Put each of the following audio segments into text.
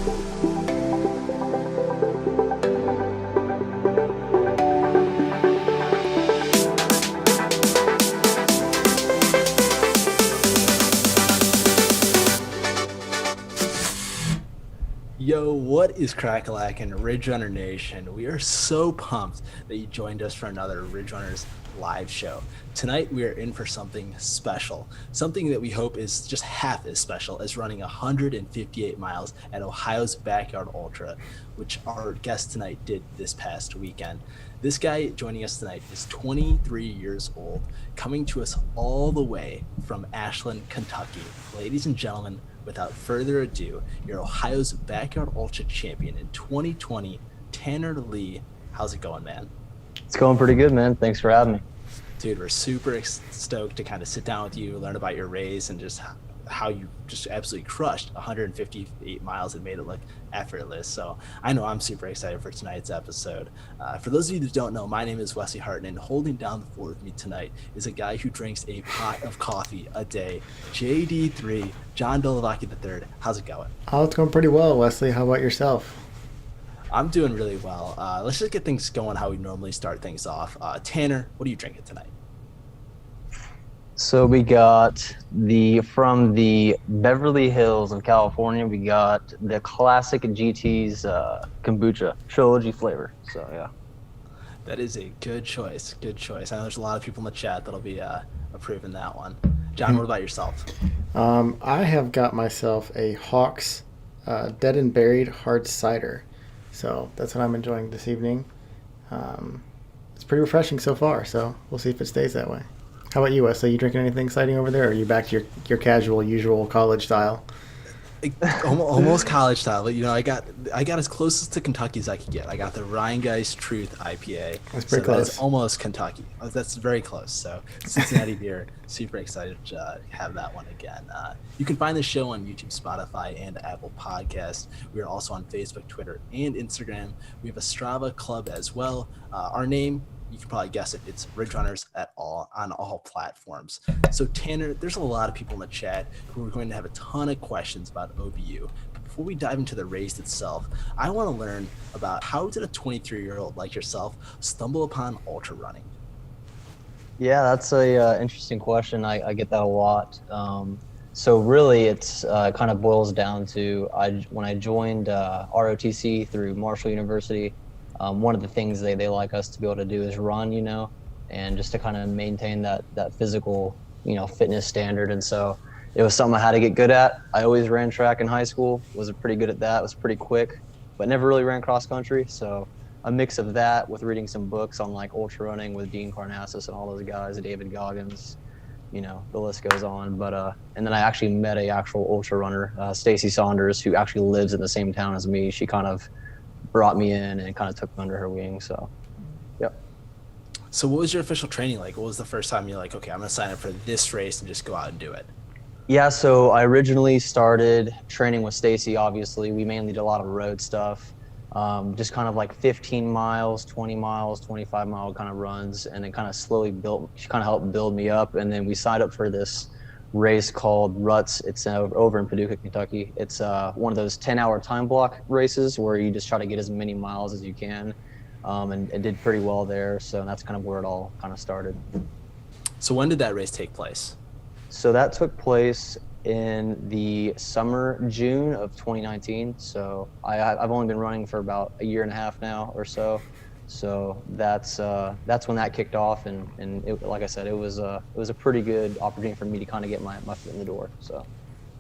Yo, what is crack-a-lackin' Ridge Runner Nation? We are so pumped that you joined us for another Ridge Runners live show. Tonight, we are in for something special, something that we hope is just half as special as running 158 miles at Ohio's Backyard Ultra, which our guest tonight did this past weekend. This guy joining us tonight is 23 years old, coming to us all the way from Ashland, Kentucky. Ladies and gentlemen, without further ado, your Ohio's Backyard Ultra champion in 2020, Tanner Lee. How's it going, man? It's going pretty good, man. Thanks for having me. Dude, we're super stoked to kind of sit down with you, learn about your race, and just how you just absolutely crushed 158 miles and made it look effortless. So I know I'm super excited for tonight's episode. For those of you that don't know, my name is Wesley Harton, and holding down the fort with me tonight is a guy who drinks a pot of coffee a day, JD3, John Dolovaki III. How's it going? Oh, it's going pretty well, Wesley. How about yourself? I'm doing really well. Let's just get things going how we normally start things off. Tanner, what are you drinking tonight? So we got from the Beverly Hills in California, we got the classic GT's kombucha trilogy flavor. So yeah. That is a good choice. Good choice. I know there's a lot of people in the chat that'll be approving that one. John, what about yourself? I have got myself a Hawks Dead and Buried hard cider. So that's what I'm enjoying this evening. It's pretty refreshing so far, so we'll see if it stays that way. How about you, Wesley? You drinking anything exciting over there, or are you back to your casual, usual college style? Almost college style, but I got as close to Kentucky as I could get. I got the Ryan Guy's Truth IPA. That's pretty close. That's almost Kentucky. That's very close. So Cincinnati beer, super excited to have that one again. You can find the show on YouTube, Spotify, and Apple Podcasts. We are also on Facebook, Twitter, and Instagram. We have a Strava club as well. Our name, you can probably guess it. It's Ridge Runners on all platforms. So Tanner, there's a lot of people in the chat who are going to have a ton of questions about OBU. But before we dive into the race itself, I want to learn about how did a 23-year-old like yourself stumble upon ultra running? Yeah, that's a interesting question. I get that a lot. So really, it's kind of boils down to when I joined ROTC through Marshall University. One of the things they like us to be able to do is run, and just to kind of maintain that physical, fitness standard. And so it was something I had to get good at. I always ran track in high school, was pretty good at that, was pretty quick, but never really ran cross country. So a mix of that with reading some books on like ultra running with Dean Karnassus and all those guys, David Goggins, the list goes on. But and then I actually met a actual ultra runner, Stacy Saunders, who actually lives in the same town as me. She kind of brought me in and kind of took me under her wing. So, yep. So what was your official training like? What was the first time you're like, okay, I'm going to sign up for this race and just go out and do it? Yeah, so I originally started training with Stacy, obviously. We mainly did a lot of road stuff, just kind of like 15 miles, 20 miles, 25-mile kind of runs, and then kind of slowly she kind of helped build me up. And then we signed up for this race called Ruts. It's over in Paducah, Kentucky. It's one of those 10-hour time block races where you just try to get as many miles as you can, and did pretty well there. So that's kind of where it all kind of started. So when did that race take place? So that took place in the June of 2019. So I've only been running for about a year and a half now or so. So that's when that kicked off, and it, like I said, it was a pretty good opportunity for me to kind of get my foot in the door. So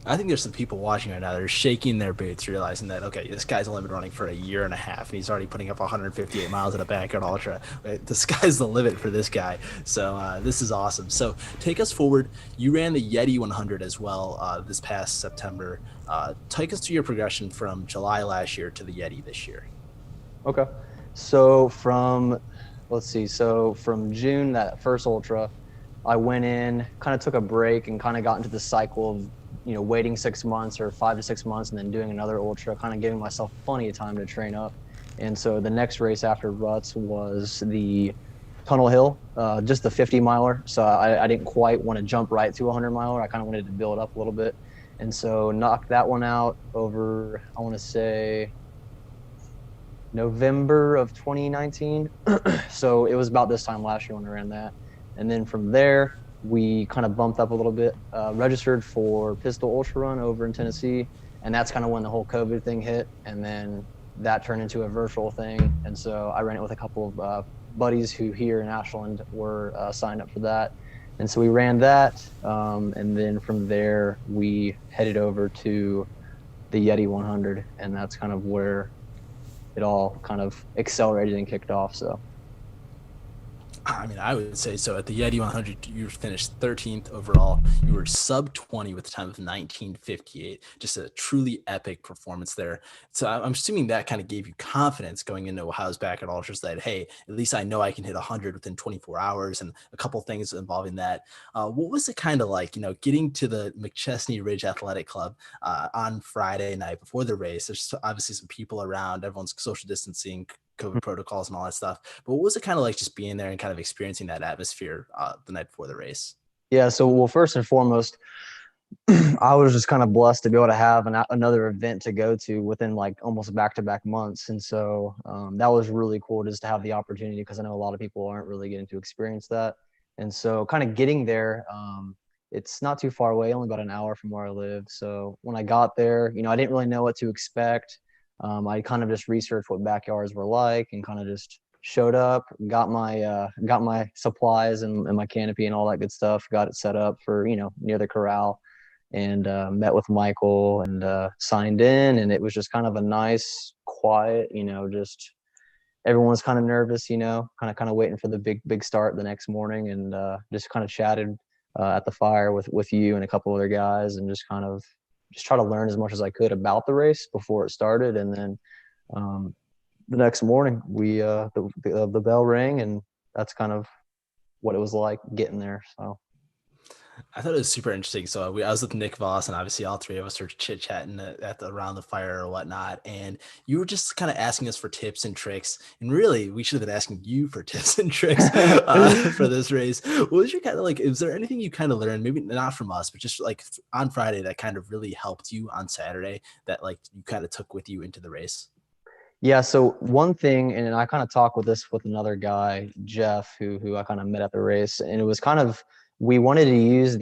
I think there's some people watching right now that are shaking their boots, realizing that, okay, this guy's only been running for a year and a half, and he's already putting up 158 miles at a Backyard Ultra. The sky's the limit for this guy. So this is awesome. So take us forward. You ran the Yeti 100 as well this past September. Take us through your progression from July last year to the Yeti this year. Okay. So from June, that first ultra, I went in, kind of took a break and kind of got into the cycle of, waiting 6 months or 5 to 6 months and then doing another ultra, kind of giving myself plenty of time to train up. And so the next race after Ruts was the Tunnel Hill, just the 50 miler. So I didn't quite want to jump right to a 100 miler. I kind of wanted to build up a little bit. And so knocked that one out over, I want to say November of 2019. So it was about this time last year when I ran that. And then from there, we kind of bumped up a little bit, registered for Pistol Ultra Run over in Tennessee. And that's kind of when the whole COVID thing hit. And then that turned into a virtual thing. And so I ran it with a couple of buddies who here in Ashland were signed up for that. And so we ran that. And then from there, we headed over to the Yeti 100. And that's kind of where it all kind of accelerated and kicked off. So I mean, I would say so. At the Yeti 100, you finished 13th overall. You were sub 20 with a time of 19:58. Just a truly epic performance there. So I'm assuming that kind of gave you confidence going into Ohio's Back at Ultras that, hey, at least I know I can hit 100 within 24 hours and a couple things involving that. What was it kind of like, getting to the McChesney Ridge Athletic Club on Friday night before the race? There's obviously some people around, everyone's social distancing, COVID protocols and all that stuff. But what was it kind of like just being there and kind of experiencing that atmosphere the night before the race? yeah, so well, first and foremost, I was just kind of blessed to be able to have another event to go to within like almost back-to-back months. And so that was really cool just to have the opportunity, because I know a lot of people aren't really getting to experience that. And so kind of getting there, it's not too far away, only about an hour from where I live. So when I got there, I didn't really know what to expect. I kind of just researched what backyards were like and kind of just showed up, got my supplies and my canopy and all that good stuff, got it set up for, near the corral, and met with Michael and signed in. And it was just kind of a nice, quiet, just everyone was kind of nervous, kind of waiting for the big start the next morning, and just kind of chatted at the fire with you and a couple other guys, and just kind of just try to learn as much as I could about the race before it started. And then the next morning we the bell rang, and that's kind of what it was like getting there. So I thought it was super interesting. So I was with Nick Voss, and obviously all three of us were chit chatting around the fire or whatnot. And you were just kind of asking us for tips and tricks. And really, we should have been asking you for tips and tricks for this race. What was your kind of like? Is there anything you kind of learned, maybe not from us, but just like on Friday that kind of really helped you on Saturday that like you kind of took with you into the race? yeah, so one thing, and I kind of talked with this with another guy, Jeff, who I kind of met at the race, and it was kind of, we wanted to use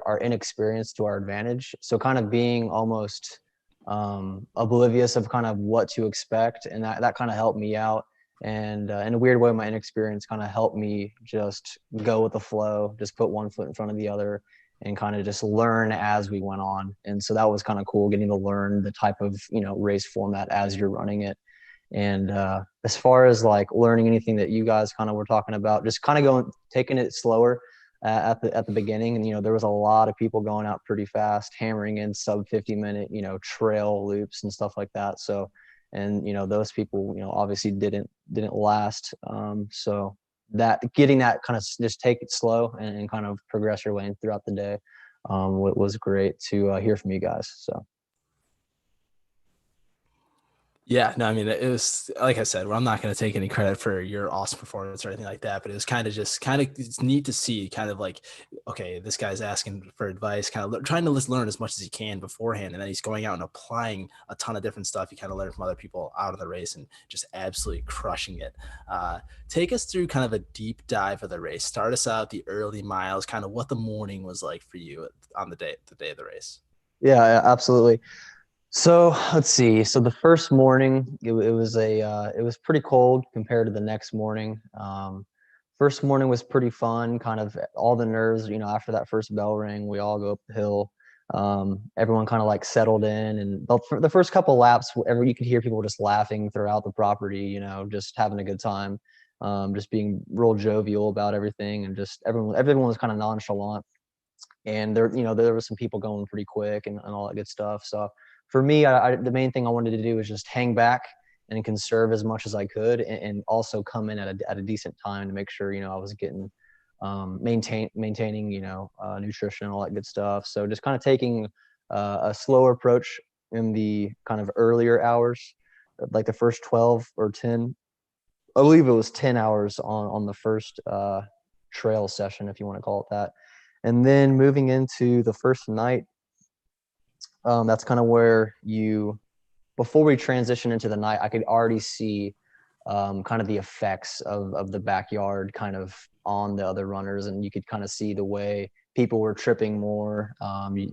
our inexperience to our advantage. So kind of being almost oblivious of kind of what to expect, and that kind of helped me out. And in a weird way, my inexperience kind of helped me just go with the flow, just put one foot in front of the other, and kind of just learn as we went on. And so that was kind of cool, getting to learn the type of race format as you're running it. And as far as like learning anything that you guys kind of were talking about, just kind of taking it slower at the beginning. And there was a lot of people going out pretty fast, hammering in sub 50-minute trail loops and stuff like that. So, and those people obviously didn't last. So that getting that kind of just take it slow and kind of progress your way throughout the day was great to hear from you guys. So. Yeah, no, I mean, it was, like I said, well, I'm not going to take any credit for your awesome performance or anything like that, but it was kind of it's neat to see kind of like, okay, this guy's asking for advice, kind of trying to learn as much as he can beforehand. And then he's going out and applying a ton of different stuff. You kind of learn from other people out of the race and just absolutely crushing it. Take us through kind of a deep dive of the race. Start us out the early miles, kind of what the morning was like for you on the day of the race. Yeah, absolutely. So let's see. So the first morning, it was pretty cold compared to the next morning. First morning was pretty fun. Kind of all the nerves, after that first bell ring, we all go up the hill. Everyone kind of like settled in, and the first couple laps, you could hear people just laughing throughout the property. Just having a good time, just being real jovial about everything, and just everyone was kind of nonchalant. And there was some people going pretty quick and all that good stuff. So for me, the main thing I wanted to do was just hang back and conserve as much as I could, and also come in at a decent time to make sure I was getting maintaining nutrition and all that good stuff. So just kind of taking a slower approach in the kind of earlier hours, like the first 12 or 10. I believe it was 10 hours on the first trail session, if you want to call it that. And then moving into the first night, That's kind of where you, before we transition into the night, I could already see kind of the effects of the backyard kind of on the other runners. And you could kind of see the way people were tripping more,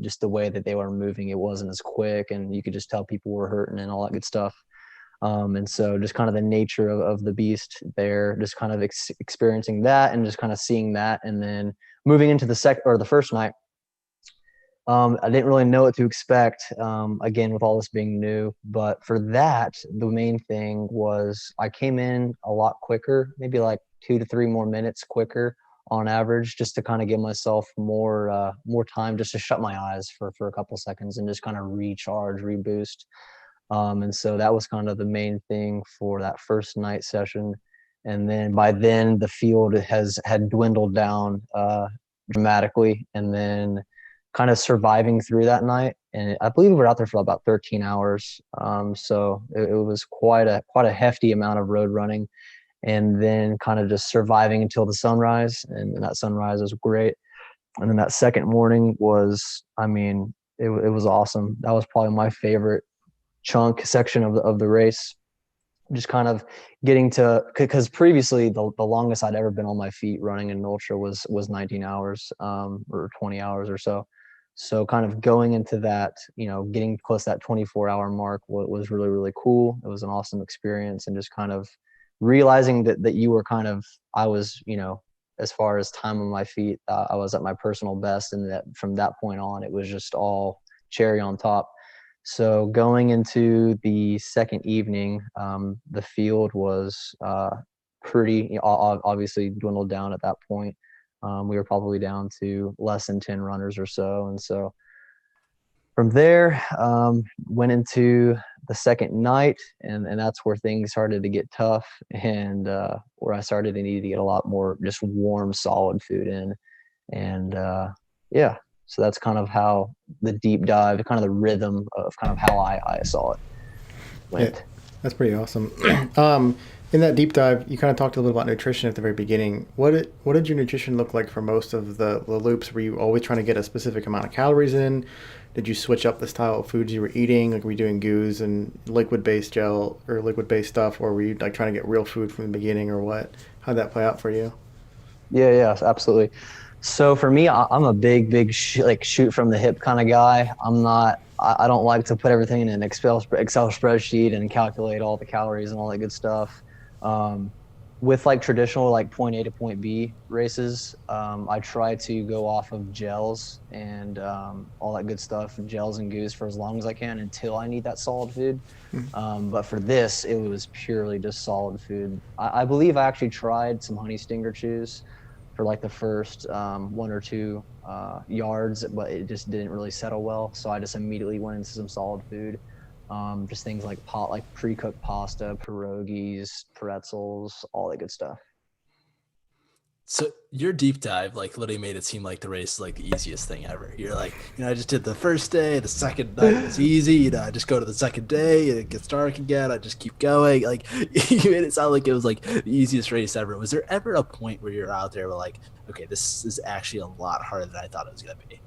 just the way that they were moving. It wasn't as quick, and you could just tell people were hurting and all that good stuff. And so just kind of the nature of the beast there, just kind of experiencing that and just kind of seeing that. And then moving into the first night, I didn't really know what to expect, again, with all this being new. But for that, the main thing was I came in a lot quicker, maybe like 2 to 3 more minutes quicker on average, just to kind of give myself more time just to shut my eyes for a couple seconds and just kind of recharge, reboost. And so that was kind of the main thing for that first night session. And then by then, the field had dwindled down dramatically. And then kind of surviving through that night. And I believe we were out there for about 13 hours. So it was quite a hefty amount of road running, and then kind of just surviving until the sunrise. And that sunrise was great. And then that second morning was, I mean, it was awesome. That was probably my favorite chunk section of the race. Just kind of getting to, because previously the longest I'd ever been on my feet running an ultra was 19 hours, or 20 hours or so. So kind of going into that, getting close to that 24-hour mark was really, really cool. It was an awesome experience, and just kind of realizing that you were kind of, I was, as far as time on my feet, I was at my personal best, and that from that point on, it was just all cherry on top. So going into the second evening, the field was pretty, obviously dwindled down at that point. We were probably down to less than 10 runners or so. And so from there, went into the second night, and that's where things started to get tough, and where I started to need to get a lot more just warm, solid food in. And yeah, so that's kind of how the deep dive, kind of the rhythm of kind of how I saw it Yeah, went. that's pretty awesome. In that deep dive, you kind of talked a little about nutrition at the very beginning. What did your nutrition look like for most of the loops? Were you always trying to get a specific amount of calories in? Did you switch up the style of foods you were eating? Like, were you doing goos and liquid-based gel or liquid-based stuff, or were you like trying to get real food from the beginning, or what? How'd that play out for you? Yeah, absolutely. So for me, I'm a big like shoot from the hip kind of guy. I'm not. I don't like to put everything in an Excel spreadsheet and calculate all the calories and all that good stuff. Um, with like traditional like point A to point B races, I try to go off of gels and all that good stuff, gels and goos for as long as I can until I need that solid food. But for this, it was purely just solid food. I believe I actually tried some honey stinger chews for like the first 1 or 2 yards, but it just didn't really settle well. So I just immediately went into some solid food. Just things like pre-cooked pasta, pierogies, pretzels, all that good stuff. So your deep dive like literally made it seem like the race is like the easiest thing ever. You're like, I just did the first day, the second night was easy. I just go to the second day, it gets dark again. I just keep going. Like you made it sound like it was like the easiest race ever. Was there ever a point where you're out there where like, okay, this is actually a lot harder than I thought it was gonna be?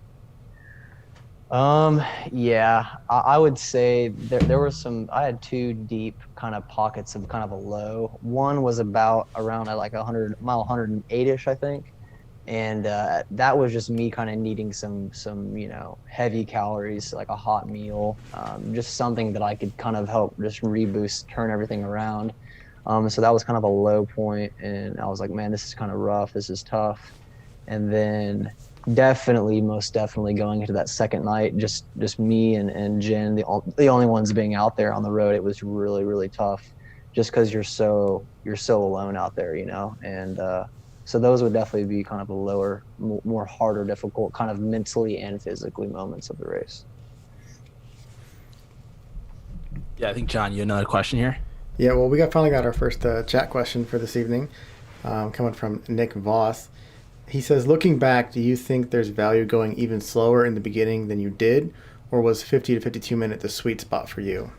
Yeah, I would say there were some, I had two deep kind of pockets of kind of a low. One was about around at like 100 mile, 108-ish, I think. And that was just me kind of needing some heavy calories, like a hot meal, just something that I could kind of help just reboost, turn everything around. So that was kind of a low point, and I was like, man, this is kind of rough, this is tough. And then most definitely going into that second night, just me and Jen, the only ones being out there on the road, it was really, really tough, just because you're so alone out there, and so those would definitely be kind of a lower, more harder, difficult, kind of mentally and physically moments of the race. Yeah, I think John, you had another question here. Yeah, well, finally got our first chat question for this evening, coming from Nick Voss. He says, looking back, do you think there's value going even slower in the beginning than you did, or was 50 to 52 minute the sweet spot for you?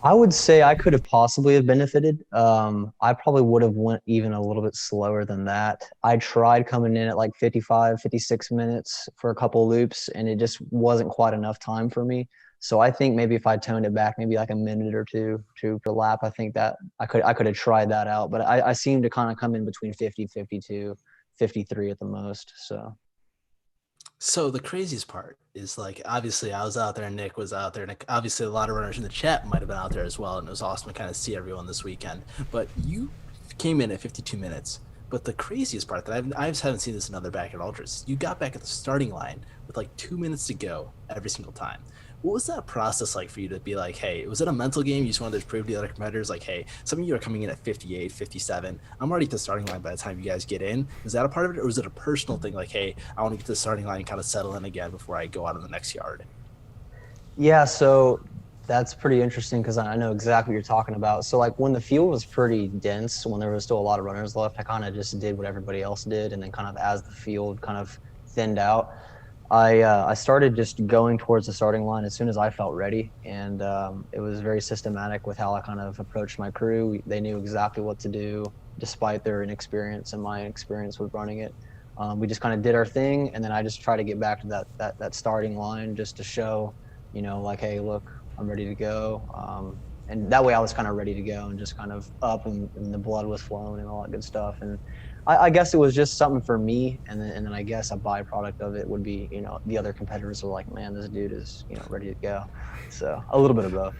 I would say I could have possibly have benefited. I probably would have went even a little bit slower than that. I tried coming in at like 55, 56 minutes for a couple loops, and it just wasn't quite enough time for me. So I think maybe if I toned it back, maybe like a minute or two to per lap, I think that I could have tried that out. But I seem to kind of come in between 50, 52, 53 at the most. So So the craziest part is like obviously I was out there, and Nick was out there, and obviously a lot of runners in the chat might have been out there as well, and it was awesome to kind of see everyone this weekend. But you came in at 52 minutes. But the craziest part that I haven't seen this in other backyard ultras, you got back at the starting line with like 2 minutes to go every single time. What was that process like for you to be like, hey, was it a mental game? You just wanted to prove to the other competitors, like, hey, some of you are coming in at 58, 57. I'm already at the starting line by the time you guys get in. Was that a part of it? Or was it a personal thing like, hey, I want to get to the starting line and kind of settle in again before I go out on the next yard? yeah, so that's pretty interesting because I know exactly what you're talking about. So like when the field was pretty dense, when there was still a lot of runners left, I kind of just did what everybody else did, and then kind of as the field kind of thinned out, I started just going towards the starting line as soon as I felt ready, and it was very systematic with how I kind of approached my crew. They knew exactly what to do, despite their inexperience and my experience with running it. We just kind of did our thing, and then I just try to get back to that starting line just to show, like, hey, look, I'm ready to go. And that way I was kind of ready to go and just kind of up, and the blood was flowing and all that good stuff. And I guess it was just something for me. And then I guess a byproduct of it would be, the other competitors were like, man, this dude is, ready to go. So a little bit of both.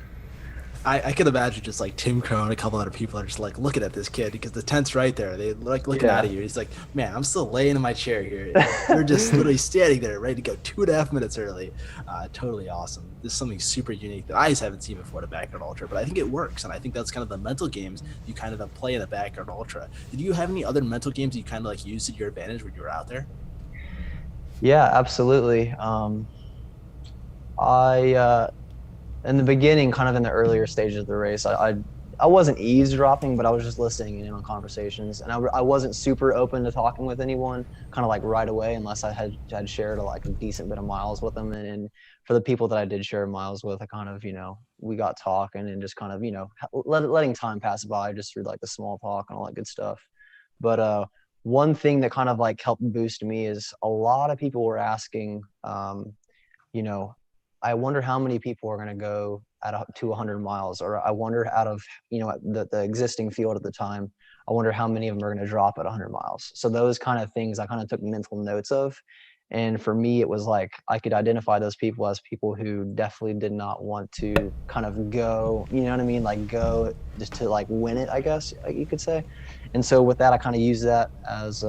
I can imagine just like Tim Crow and a couple other people are just like looking at this kid because the tent's right there. They like looking Yeah. at you. He's like, man, I'm still laying in my chair here. You're just literally standing there ready to go 2.5 minutes early. Totally awesome. This is something super unique that I just haven't seen before at a backyard ultra, but I think it works. And I think that's kind of the mental games you kind of play in a backyard ultra. Did you have any other mental games you kind of like used to your advantage when you were out there? Yeah, absolutely. I in the beginning, kind of in the earlier stages of the race, I wasn't eavesdropping, but I was just listening in on conversations, and I wasn't super open to talking with anyone, kind of like right away, unless I had shared like a decent bit of miles with them. And for the people that I did share miles with, I kind of we got talking and just kind of letting time pass by just through like the small talk and all that good stuff. But one thing that kind of like helped boost me is a lot of people were asking, you know, I wonder how many people are going to go to 100 miles, or I wonder out of the existing field at the time, I wonder how many of them are going to drop at 100 miles. So those kind of things I kind of took mental notes of, and for me it was like I could identify those people as people who definitely did not want to kind of go, you know what I mean, like go just to like win it, I guess you could say. And so with that, I kind of use that as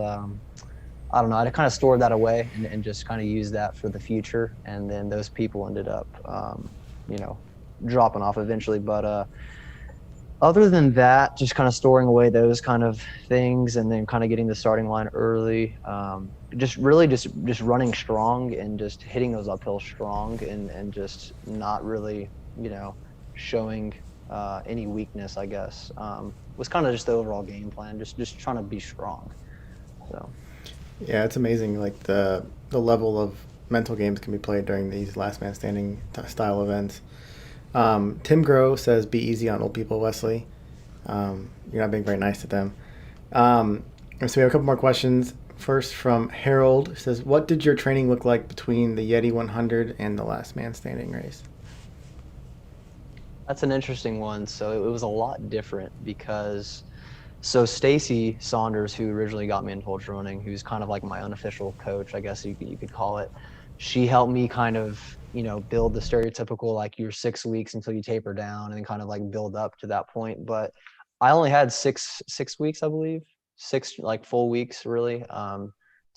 I don't know. I kind of stored that away and just kind of used that for the future. And then those people ended up, you know, dropping off eventually. But other than that, just kind of storing away those kind of things, and then kind of getting the starting line early. Just really just running strong and just hitting those uphill strong, and just not really, showing any weakness, I guess. Was kind of just the overall game plan. Just trying to be strong. So. Yeah, it's amazing, like the level of mental games can be played during these last man standing style events. Tim Grow says, "Be easy on old people, Wesley." You're not being very nice to them. So we have a couple more questions. First from Harold, who says, "What did your training look like between the Yeti 100 and the last man standing race?" That's an interesting one. So it was a lot different because Stacy Saunders, who originally got me into ultra running, who's kind of like my unofficial coach, I guess you could call it, she helped me kind of, build the stereotypical, like, you're 6 weeks until you taper down, and then kind of like build up to that point. But I only had six weeks, I believe, six like full weeks really,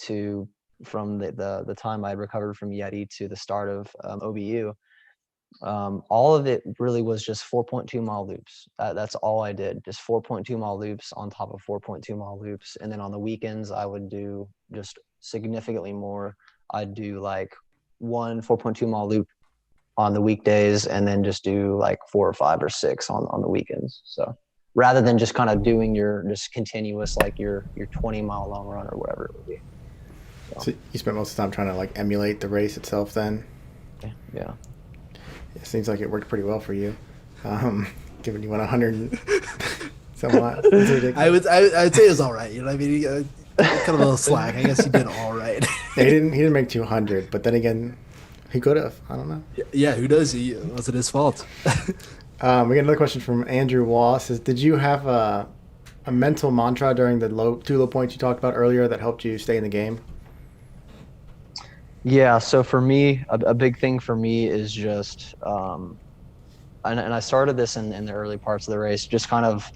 to from the time I recovered from Yeti to the start of OBU. All of it really was just 4.2 mile loops. That's all I did, just 4.2 mile loops on top of 4.2 mile loops. And then on the weekends, I would do just significantly more. I'd do like 4.2 mile loop on the weekdays, and then just do like 4 or 5 or 6 on the weekends. So rather than just kind of doing your just continuous, like your 20-mile long run or whatever it would be. So you spent most of the time trying to like emulate the race itself then? Yeah. It seems like it worked pretty well for you. giving you 100 and some miles. It's I ridiculous. would I, I'd say it was all right. You know what I mean? Kind of a little slack. I guess he did all right. Yeah, he didn't make 200, but then again, he could have. I don't know. Yeah, who does? He was it his fault? We got another question from Andrew Wallace. Says, did you have a mental mantra during the two low points you talked about earlier that helped you stay in the game? Yeah, so for me, a big thing for me is just, and I started this in the early parts of the race, just kind of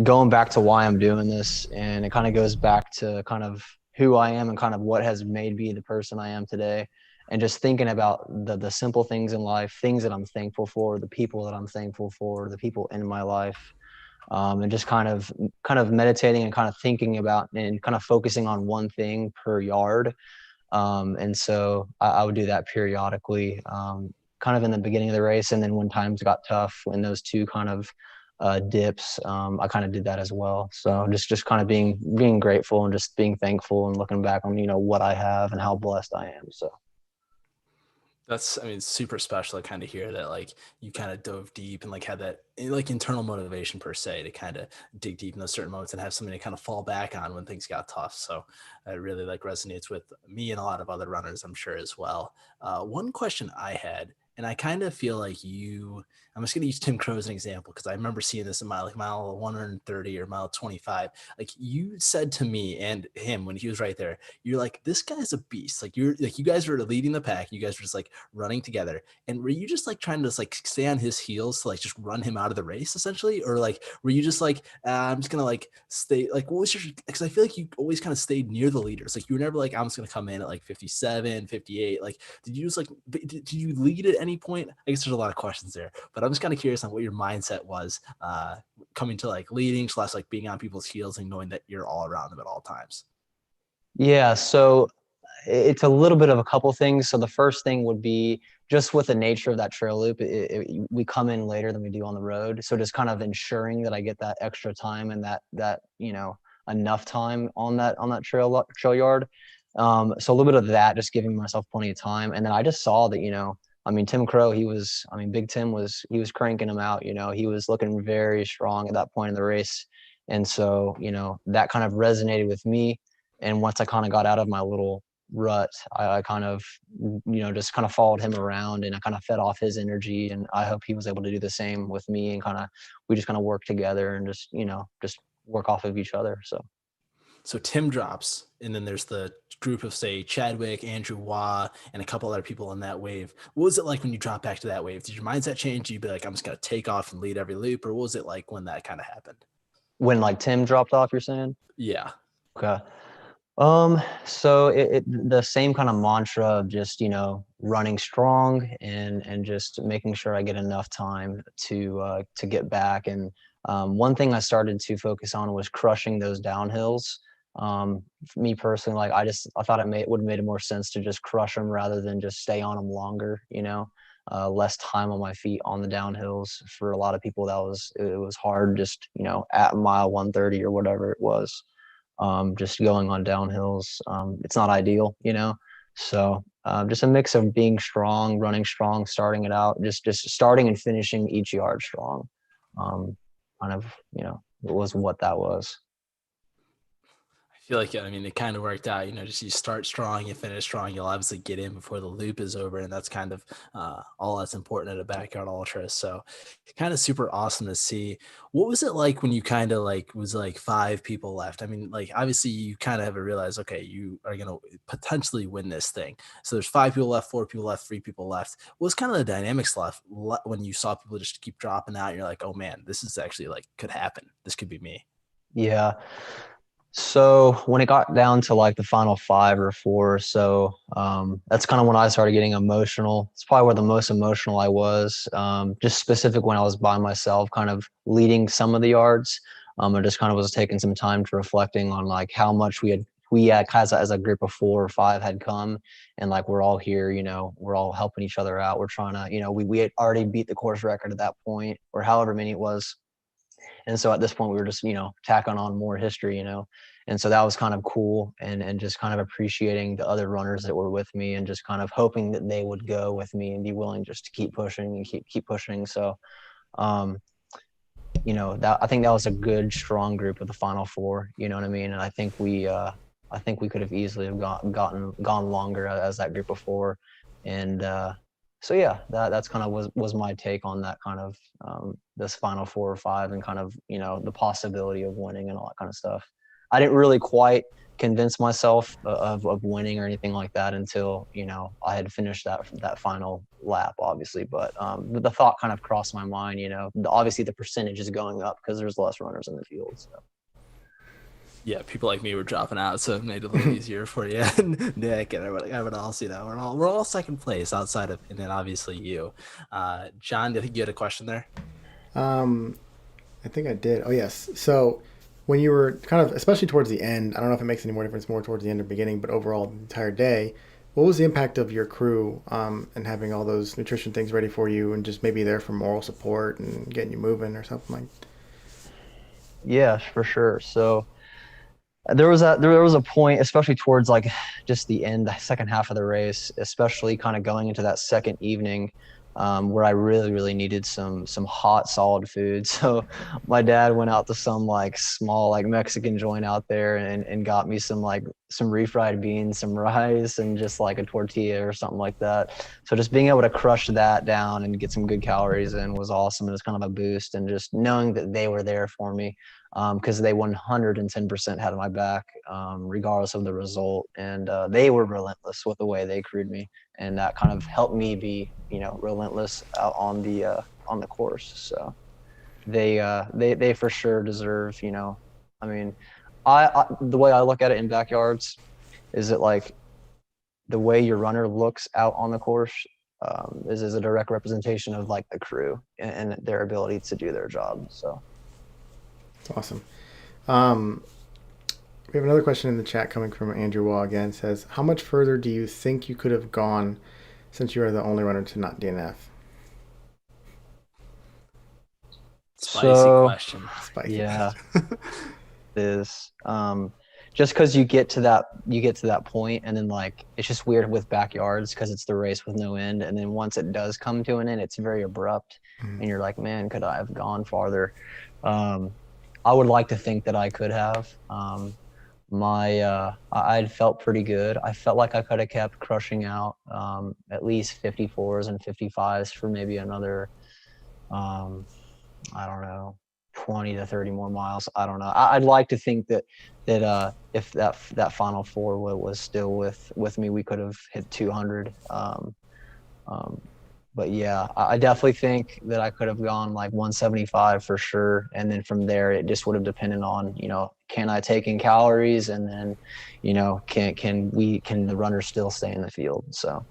going back to why I'm doing this. And it kind of goes back to kind of who I am and kind of what has made me the person I am today. And just thinking about the simple things in life, things that I'm thankful for, the people that I'm thankful for, the people in my life, and just kind of meditating and kind of thinking about and kind of focusing on one thing per yard. And so I would do that periodically, kind of in the beginning of the race. And then when times got tough, when those two kind of dips, I kind of did that as well. So just kind of being grateful and just being thankful and looking back on, what I have and how blessed I am. So. That's, I mean, super special to kind of hear that, like, you kind of dove deep and like had that like internal motivation per se to kind of dig deep in those certain moments and have something to kind of fall back on when things got tough. So it really like resonates with me and a lot of other runners, I'm sure as well. One question I had, and I kind of feel like I'm just going to use Tim Crow as an example because I remember seeing this in mile 130 or mile 25. Like you said to me and him when he was right there, you're like, this guy's a beast. Like you guys were leading the pack. You guys were just like running together. And were you just like trying to just like stay on his heels to like just run him out of the race essentially? Or like, were you just like, I'm just going to like stay, like, what was your, because I feel like you always kind of stayed near the leaders. Like you were never like, I'm just going to come in at like 57, 58. Like, did you just like, did you lead at any point? I guess there's a lot of questions there, but I'm just kind of curious on what your mindset was coming to like leading slash like being on people's heels and knowing that you're all around them at all times. Yeah, so it's a little bit of a couple things. So the first thing would be just with the nature of that trail loop, we come in later than we do on the road. So just kind of ensuring that I get that extra time and that enough time on that trail yard. So a little bit of that, just giving myself plenty of time. And then I just saw that, I mean, Tim Crow, Big Tim he was cranking him out, he was looking very strong at that point in the race. And so, that kind of resonated with me. And once I kind of got out of my little rut, I kind of, just kind of followed him around and I kind of fed off his energy. And I hope he was able to do the same with me and we just kind of work together and just work off of each other. So Tim drops, and then there's the group of, say, Chadwick, Andrew Waugh, and a couple other people in that wave. What was it like when you dropped back to that wave? Did your mindset change? Did you be like, I'm just going to take off and lead every loop? Or what was it like when that kind of happened? When like Tim dropped off, you're saying? Yeah. Okay. So the same kind of mantra of just, running strong and just making sure I get enough time to get back. And one thing I started to focus on was crushing those downhills. For me personally, like I thought would have made more sense to just crush them rather than just stay on them longer, less time on my feet on the downhills. For a lot of people, it was hard just, at mile 130 or whatever it was. Just going on downhills. It's not ideal, So just a mix of being strong, running strong, starting it out, just starting and finishing each yard strong. Kind of, it was what that was. I feel like, I mean, it kind of worked out, just you start strong, you finish strong, you'll obviously get in before the loop is over. And that's kind of all that's important at a backyard ultra. So kind of super awesome to see. What was it like when you kind of like was like 5 people left? I mean, like obviously you kind of have to realize, okay, you are going to potentially win this thing. So there's 5 people left, 4 people left, 3 people left. What was kind of the dynamics left when you saw people just keep dropping out? You're like, oh man, this is actually like could happen. This could be me. Yeah. So when it got down to like the final 5 or 4 or so, that's kind of when I started getting emotional. It's probably where the most emotional I was, just specific when I was by myself, kind of leading some of the yards. I just kind of was taking some time to reflecting on like how much we had as a group of 4 or 5 had come, and like we're all here, we're all helping each other out. We're trying to, we had already beat the course record at that point, or however many it was. And so at this point we were just, tacking on more history, and so that was kind of cool, and just kind of appreciating the other runners that were with me and just kind of hoping that they would go with me and be willing just to keep pushing and keep pushing. So, that I think that was a good, strong group of the Final Four. You know what I mean? And I think we could have easily have gone longer as that group of four. And so yeah, that's kind of was my take on that kind of this Final Four or five, and kind of the possibility of winning and all that kind of stuff. I didn't really quite convince myself of winning or anything like that until I had finished that final lap, obviously. But the thought kind of crossed my mind. Obviously the percentage is going up because there's less runners in the field. So. Yeah, people like me were dropping out, so it made it a little easier for you. Nick and everyone else, we're all second place outside of, and then obviously you. John, I think you had a question there. Um, I think I did. Oh yes. So when you were kind of, especially towards the end, I don't know if it makes any more difference more towards the end or beginning, but overall the entire day, what was the impact of your crew and having all those nutrition things ready for you, and just maybe there for moral support and getting you moving or something like? Yeah, for sure. So there was a point, especially towards like just the end, the second half of the race, especially kind of going into that second evening, where I really, really needed some hot, solid food. So my dad went out to some like small like Mexican joint out there and got me some refried beans, some rice, and just like a tortilla or something like that. So just being able to crush that down and get some good calories in was awesome. It was kind of a boost, and just knowing that they were there for me, because they 110% had my back, regardless of the result. And they were relentless with the way they crewed me. And that kind of helped me be, relentless out on the course. So they for sure deserve, I mean, the way I look at it in backyards is that like the way your runner looks out on the course is a direct representation of like the crew and their ability to do their job. So. It's awesome. Um, we have another question in the chat coming from Andrew Waugh again. It says, how much further do you think you could have gone since you are the only runner to not DNF? Spicy question. Spicy. Yeah, it is. Just because you get to that point, and then like it's just weird with backyards because it's the race with no end, and then once it does come to an end, it's very abrupt, and you're like, man, could I have gone farther? I would like to think that I could have. I'd felt pretty good. I felt like I could have kept crushing out at least 54s and 55s for maybe another, I don't know, 20 to 30 more miles. I don't know. I'd like to think that if that final four was still with me, we could have hit 200. But yeah, I definitely think that I could have gone like 175 for sure. And then from there, it just would have depended on, can I take in calories, and then, can the runner still stay in the field? So.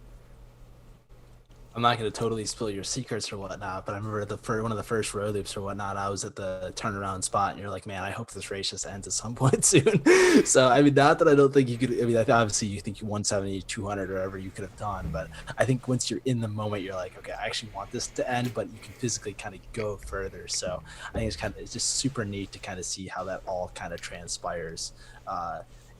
I'm not going to totally spill your secrets or whatnot, but I remember one of the first road loops or whatnot, I was at the turnaround spot, and you're like, man, I hope this race just ends at some point soon. So, I mean, not that I don't think you could, I mean, obviously you think you 170, 200, or whatever you could have done, but I think once you're in the moment, you're like, okay, I actually want this to end, but you can physically kind of go further. So I think it's just super neat to kind of see how that all kind of transpires.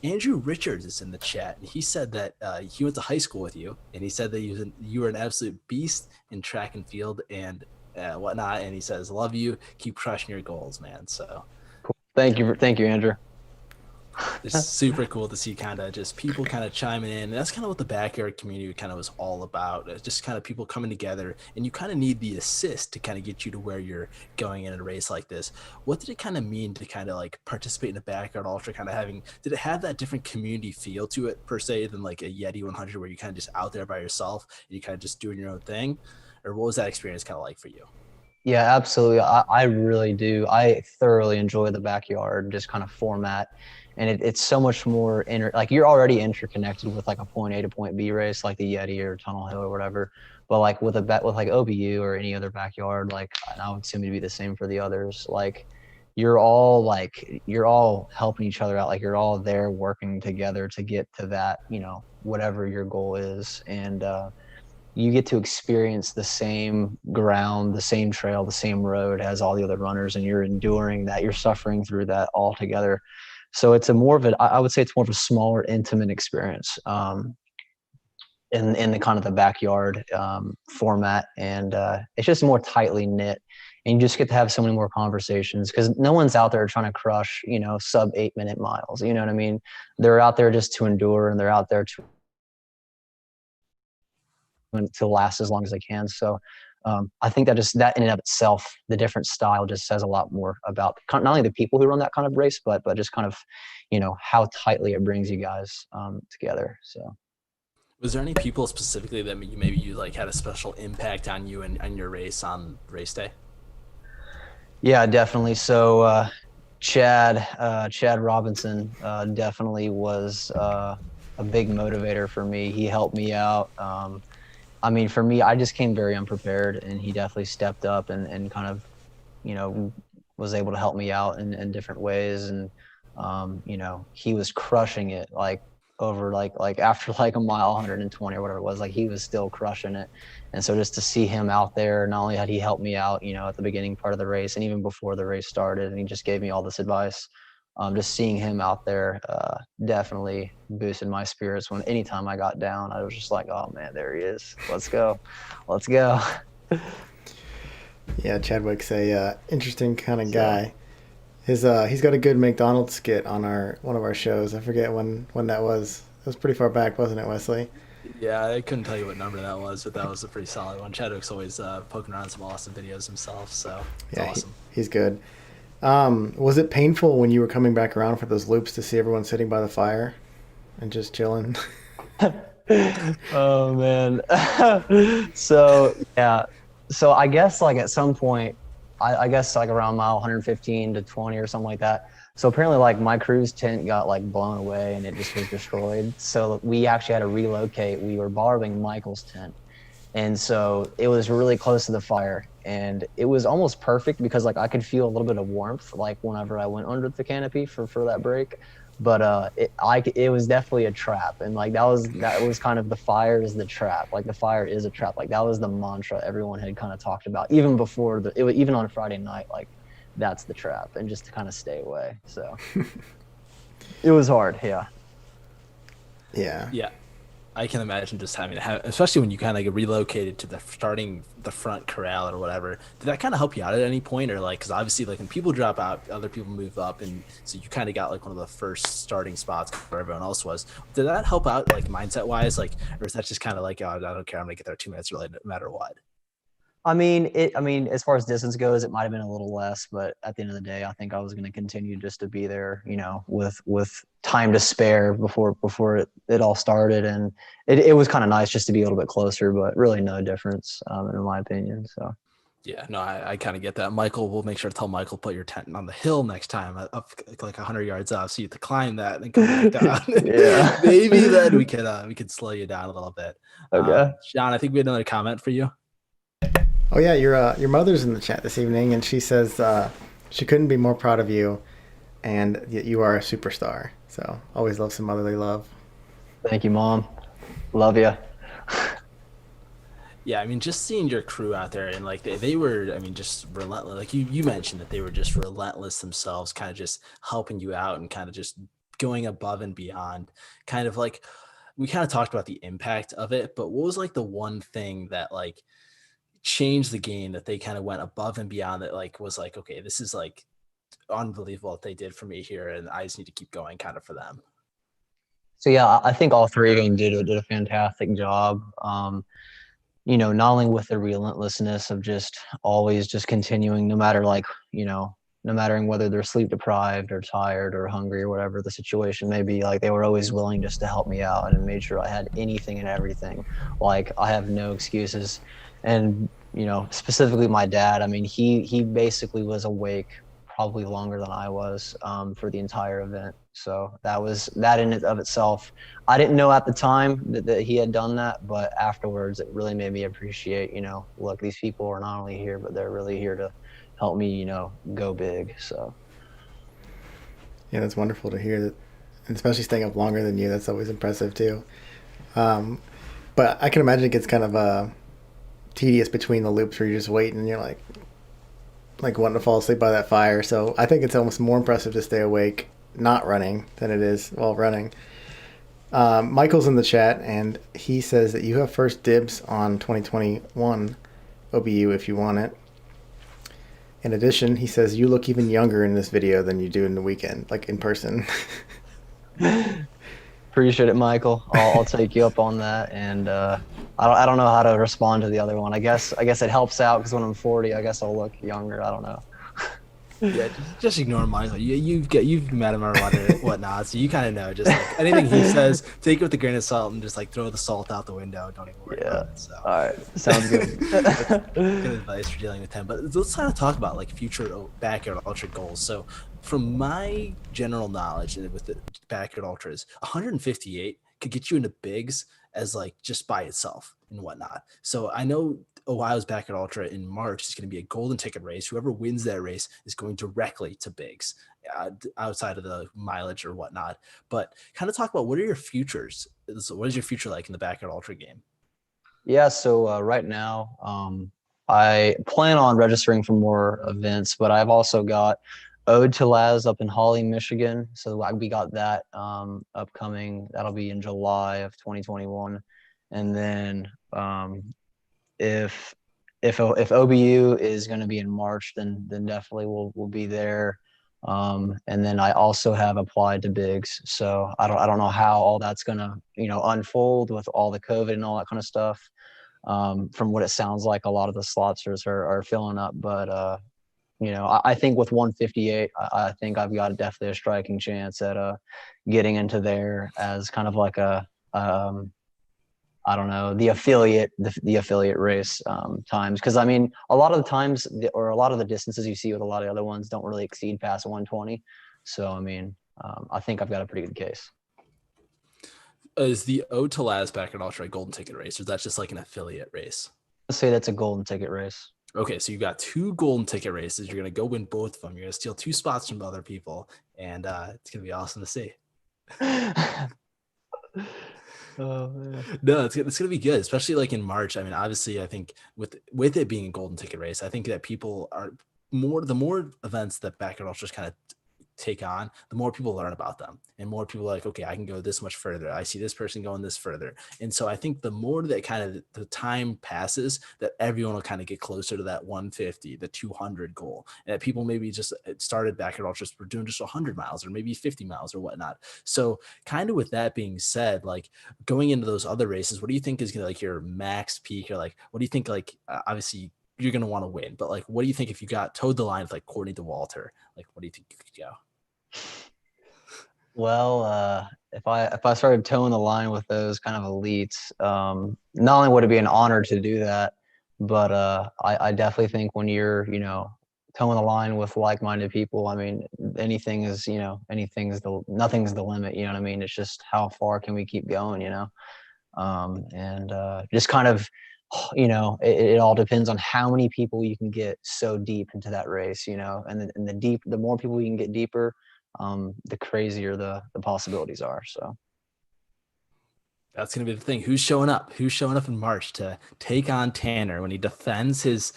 Andrew Richards is in the chat, and he said that he went to high school with you, and he said that you were an absolute beast in track and field and whatnot. And he says, "Love you, keep crushing your goals, man." So, Cool. Thank you, Andrew. it's super cool to see kind of just people kind of chiming in. And that's kind of what the backyard community kind of was all about. It's just kind of people coming together, and you kind of need the assist to kind of get you to where you're going in a race like this. What did it kind of mean to kind of like participate in a backyard ultra, kind of did it have that different community feel to it per se than like a Yeti 100 where you kind of just out there by yourself and you kind of just doing your own thing? Or what was that experience kind of like for you? Yeah, absolutely. I really do. I thoroughly enjoy the backyard just kind of format. And it's so much more like you're already interconnected with like a point A to point B race, like the Yeti or Tunnel Hill or whatever. But like with like OBU or any other backyard, like, and I would assume to be the same for the others. Like you're all helping each other out. Like you're all there working together to get to that, whatever your goal is. And you get to experience the same ground, the same trail, the same road as all the other runners, and you're enduring that. You're suffering through that all together. So it's I would say it's more of a smaller, intimate experience in the kind of the backyard format, and it's just more tightly knit. and you just get to have so many more conversations because no one's out there trying to crush, sub 8 minute miles. You know what I mean? They're out there just to endure, and they're out there to last as long as they can. So I think that in and of itself, the different style just says a lot more about not only the people who run that kind of race, but just kind of, how tightly it brings you guys together. So. Was there any people specifically that maybe you like had a special impact on you and your race on race day? Yeah, definitely. So Chad Robinson definitely was a big motivator for me. He helped me out. I mean, for me, I just came very unprepared, and he definitely stepped up and kind of, was able to help me out in different ways. And, he was crushing it, like over like after like a mile 120 or whatever it was, like he was still crushing it. And so just to see him out there, not only had he helped me out, at the beginning part of the race and even before the race started, and he just gave me all this advice. Just seeing him out there definitely boosted my spirits. Anytime I got down, I was just like, oh man, there he is. Let's go. Yeah, Chadwick's a interesting kind of guy. He's got a good McDonald's skit on one of our shows. I forget when that was. It was pretty far back, wasn't it, Wesley? Yeah, I couldn't tell you what number that was, but that was a pretty solid one. Chadwick's always poking around some awesome videos himself, so it's awesome. He's good. Was it painful when you were coming back around for those loops to see everyone sitting by the fire and just chilling? Oh man. So yeah. So I guess like at some point, I guess like around mile 115 to 20 or something like that. So apparently like my crew's tent got like blown away and it just was destroyed. So we actually had to relocate. We were borrowing Michael's tent. And so it was really close to the fire, and it was almost perfect because like I could feel a little bit of warmth like whenever I went under the canopy for that break. But it was definitely a trap, and like that was kind of the fire is the trap. Like the fire is a trap. Like that was the mantra everyone had kind of talked about even before even on Friday night. Like that's the trap, and just to kind of stay away. So it was hard. Yeah. Yeah, I can imagine just having to have, especially when you kind of get relocated to the front corral or whatever. Did that kind of help you out at any point, or like, because obviously like when people drop out, other people move up, and so you kind of got like one of the first starting spots where everyone else was. Did that help out like mindset wise, like, or is that just kind of like, oh, I don't care, I'm gonna get there 2 minutes early no matter what? I mean, as far as distance goes, it might have been a little less, but at the end of the day, I think I was going to continue just to be there, with time to spare before it all started. And it was kind of nice just to be a little bit closer, but really no difference, in my opinion. So. Yeah, no, I kind of get that. Michael, we'll make sure to tell Michael put your tent on the hill next time, up like 100 yards up, so you have to climb that and then come back down. Yeah. Maybe then we could slow you down a little bit. Okay. Sean, I think we had another comment for you. Oh yeah, your mother's in the chat this evening, and she says she couldn't be more proud of you, and you are a superstar. So always love some motherly love. Thank you, Mom. Love you. Yeah, I mean, just seeing your crew out there and like they were, I mean, just relentless. Like you mentioned that they were just relentless themselves, kind of just helping you out and kind of just going above and beyond. Kind of like we kind of talked about the impact of it, but what was like the one thing that like changed the game that they kind of went above and beyond that like was like, okay, this is like unbelievable what they did for me here, and I just need to keep going kind of for them? So yeah, I think all three of them did a fantastic job. Not only with the relentlessness of just always just continuing, no matter like, no matter whether they're sleep deprived or tired or hungry or whatever the situation may be, like they were always willing just to help me out and made sure I had anything and everything. Like I have no excuses. And, specifically my dad, I mean, he basically was awake probably longer than I was for the entire event. So that in and of itself, I didn't know at the time that he had done that, but afterwards it really made me appreciate, look, these people are not only here, but they're really here to help me, go big. So. Yeah, that's wonderful to hear that, and especially staying up longer than you. That's always impressive too. But I can imagine it gets kind of tedious between the loops where you're just waiting and you're like wanting to fall asleep by that fire. So I think it's almost more impressive to stay awake not running than it is while running. Michael's in the chat, and he says that you have first dibs on 2021 OBU if you want it. In addition, he says you look even younger in this video than you do in the weekend, like in person. Appreciate it, Michael. I'll take you up on that. And I don't know how to respond to the other one. I guess it helps out because when I'm 40, I guess I'll look younger. I don't know. Yeah, just ignore Michael. You've met him or whatnot, so you kind of know. Just like anything he says, take it with a grain of salt and just like throw the salt out the window. Don't even worry Yeah. about it. So All right. Sounds good. that's good advice for dealing with him. But let's kind of talk about like future backyard ultra goals. So from my general knowledge and with the backyard ultras, 158 could get you into bigs as like just by itself and whatnot. So I know Ohio's Backyard Ultra in March is going to be a golden ticket race. Whoever wins that race is going directly to bigs outside of the mileage or whatnot. But kind of talk about what are your futures? So what is your future like in the Backyard Ultra game? Yeah. So right now, I plan on registering for more events, but I've also got Ode to Laz up in Holly, Michigan. So we got that upcoming. That'll be in July of 2021. And then if if OBU is going to be in March, then definitely we'll be there. And then I also have applied to bigs, so I don't know how all that's going to unfold with all the COVID and all that kind of stuff. From what it sounds like, a lot of the slots are filling up, but I think with 158, I think I've got definitely a striking chance at getting into there as kind of like a I don't know, the affiliate race times, because I mean a lot of the times or a lot of the distances you see with a lot of the other ones don't really exceed past 120. So I mean I think I've got a pretty good case. Is the O to Laz Backyard Ultra a golden ticket race, or is that just like an affiliate race? Let's say that's a golden ticket race. Okay, so you've got two golden ticket races. You're going to go win both of them. You're going to steal two spots from other people, and it's going to be awesome to see. Oh, man. No, it's gonna be good, especially like in March. I mean, obviously, I think with it being a golden ticket race, I think that people are the more events that Backyard Ultras kind of take on, the more people learn about them, and more people are like, okay, I can go this much further. I see this person going this further, and so I think the more that kind of the time passes, that everyone will kind of get closer to that 150, the 200 goal, and that people maybe just started Backyard Ultras for doing just 100 miles or maybe 50 miles or whatnot. So kind of with that being said, like going into those other races, what do you think is gonna like your max peak, or like what do you think like obviously you're gonna want to win, but like what do you think if you got towed the line with like Courtney DeWalter, like what do you think you could go? Well, if I started towing the line with those kind of elites, not only would it be an honor to do that, but I definitely think when you're towing the line with like-minded people, I mean nothing's the limit. You know what I mean? It's just how far can we keep going? And just kind of it all depends on how many people you can get so deep into that race. And the more people you can get deeper, the crazier the possibilities are. So That's going to be the thing. Who's showing up? Who's showing up in March to take on Tanner when he defends his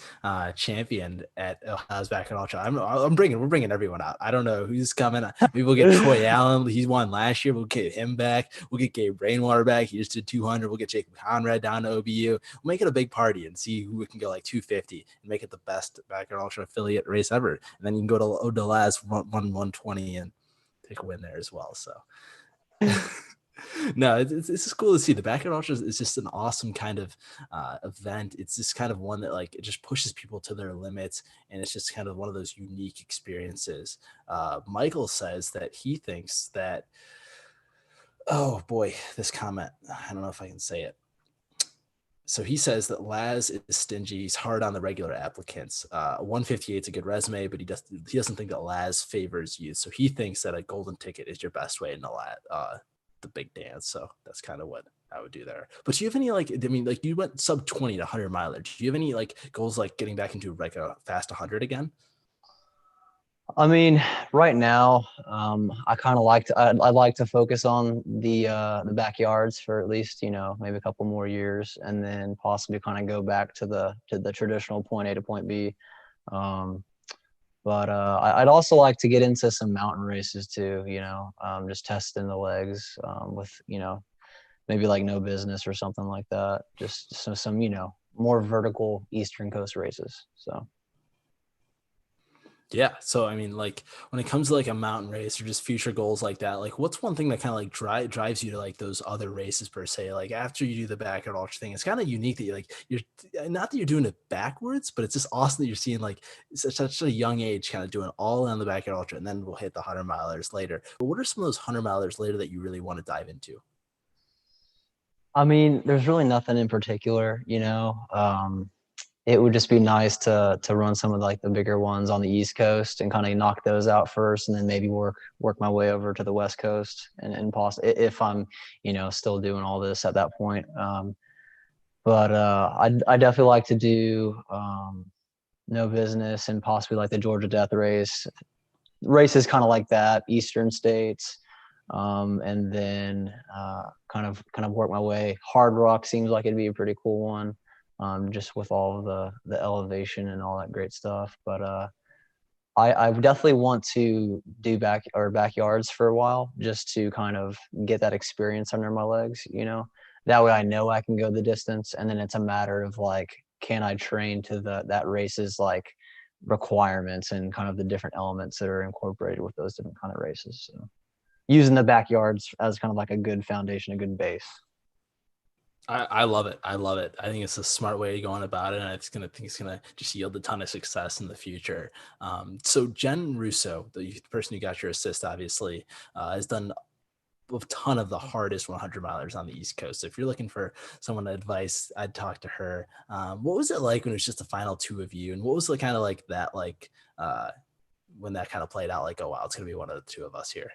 champion at Ohio's Backyard Ultra? We're bringing everyone out. I don't know who's coming. Maybe we'll get Troy Allen. He's won last year. We'll get him back. We'll get Gabe Rainwater back. He just did 200. We'll get Jacob Conrad down to OBU. We'll make it a big party and see who can go like 250 and make it the best Backyard Ultra affiliate race ever. And then you can go to Odolaz 120 and take a win there as well. So. No, it's just cool to see. The Backyard Ultras is just an awesome kind of event. It's just kind of one that like it just pushes people to their limits, and it's just kind of one of those unique experiences. Michael says that he thinks that, oh boy, this comment, I don't know if I can say it. So he says that Laz is stingy. He's hard on the regular applicants. 158 is a good resume, but he doesn't think that Laz favors youth. So he thinks that a golden ticket is your best way into the big dance. So that's kind of what I would do there. But do you have any like, I mean, like you went sub 20 to 100 mileage. Do you have any like goals like getting back into like a fast 100 again? I mean, right now, I kind of I'd like to focus on the backyards for at least maybe a couple more years, and then possibly kind of go back to the traditional point A to point B. But I'd also like to get into some mountain races too. Just testing the legs with maybe like No Business or something like that. Just some more vertical Eastern Coast races. So. Yeah. So, I mean, like when it comes to like a mountain race or just future goals like that, like what's one thing that kind of like drives you to like those other races per se? Like after you do the backyard ultra thing, it's kind of unique that you're not that you're doing it backwards, but it's just awesome that you're seeing like such a young age kind of doing it all on the backyard ultra, and then we'll hit the 100 milers later. But what are some of those 100 milers later that you really want to dive into? I mean, there's really nothing in particular, you know. It would just be nice to run some of like the bigger ones on the East Coast and kind of knock those out first, and then maybe work my way over to the West Coast and possibly if I'm, you know, still doing all this at that point. But I definitely like to do no business and possibly like the Georgia Death Race, races kind of like that, Eastern states, and then kind of work my way. Hard Rock seems like it'd be a pretty cool one, just with all of the elevation and all that great stuff. But I definitely want to do backyards for a while just to kind of get that experience under my legs, you know. That way I know I can go the distance, and then it's a matter of like, can I train to that race's like requirements and kind of the different elements that are incorporated with those different kind of races. So using the backyards as kind of like a good foundation, a good base. I love it. I love it. I think it's a smart way to go on about it, and it's gonna just yield a ton of success in the future. So Jen Russo, the person who got your assist, obviously, has done a ton of the hardest 100 milers on the East Coast. So if you're looking for someone advice, I'd talk to her. What was it like when it was just the final two of you, and what was the kind of like that when that kind of played out? Like, oh wow, it's gonna be one of the two of us here.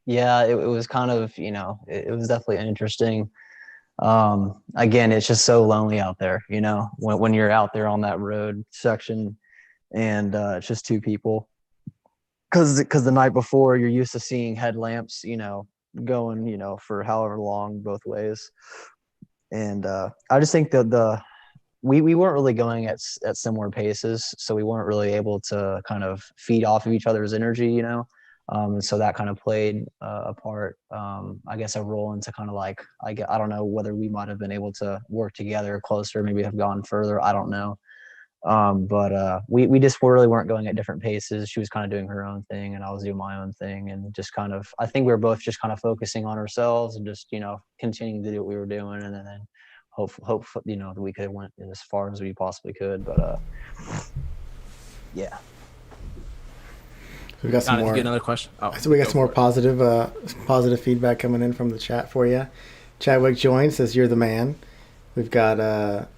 Yeah, it was kind of, you know, it was definitely interesting. Again, it's just so lonely out there, you know, when you're out there on that road section, and it's just two people. Because the night before you're used to seeing headlamps, you know, going, you know, for however long both ways. And I just think that we weren't really going at similar paces, so we weren't really able to kind of feed off of each other's energy, you know. And so that kind of played a part, I guess, a role into kind of like, I don't know whether we might have been able to work together closer, maybe have gone further. I don't know. But we just really weren't going at different paces. She was kind of doing her own thing, and I was doing my own thing, and just kind of, I think we were both just kind of focusing on ourselves and just, you know, continuing to do what we were doing, and then hope you know, that we could have went as far as we possibly could. But yeah. So we got some more. Get another question. Oh, So we got some more positive feedback coming in from the chat for you. Chadwick joins, says you're the man. We've got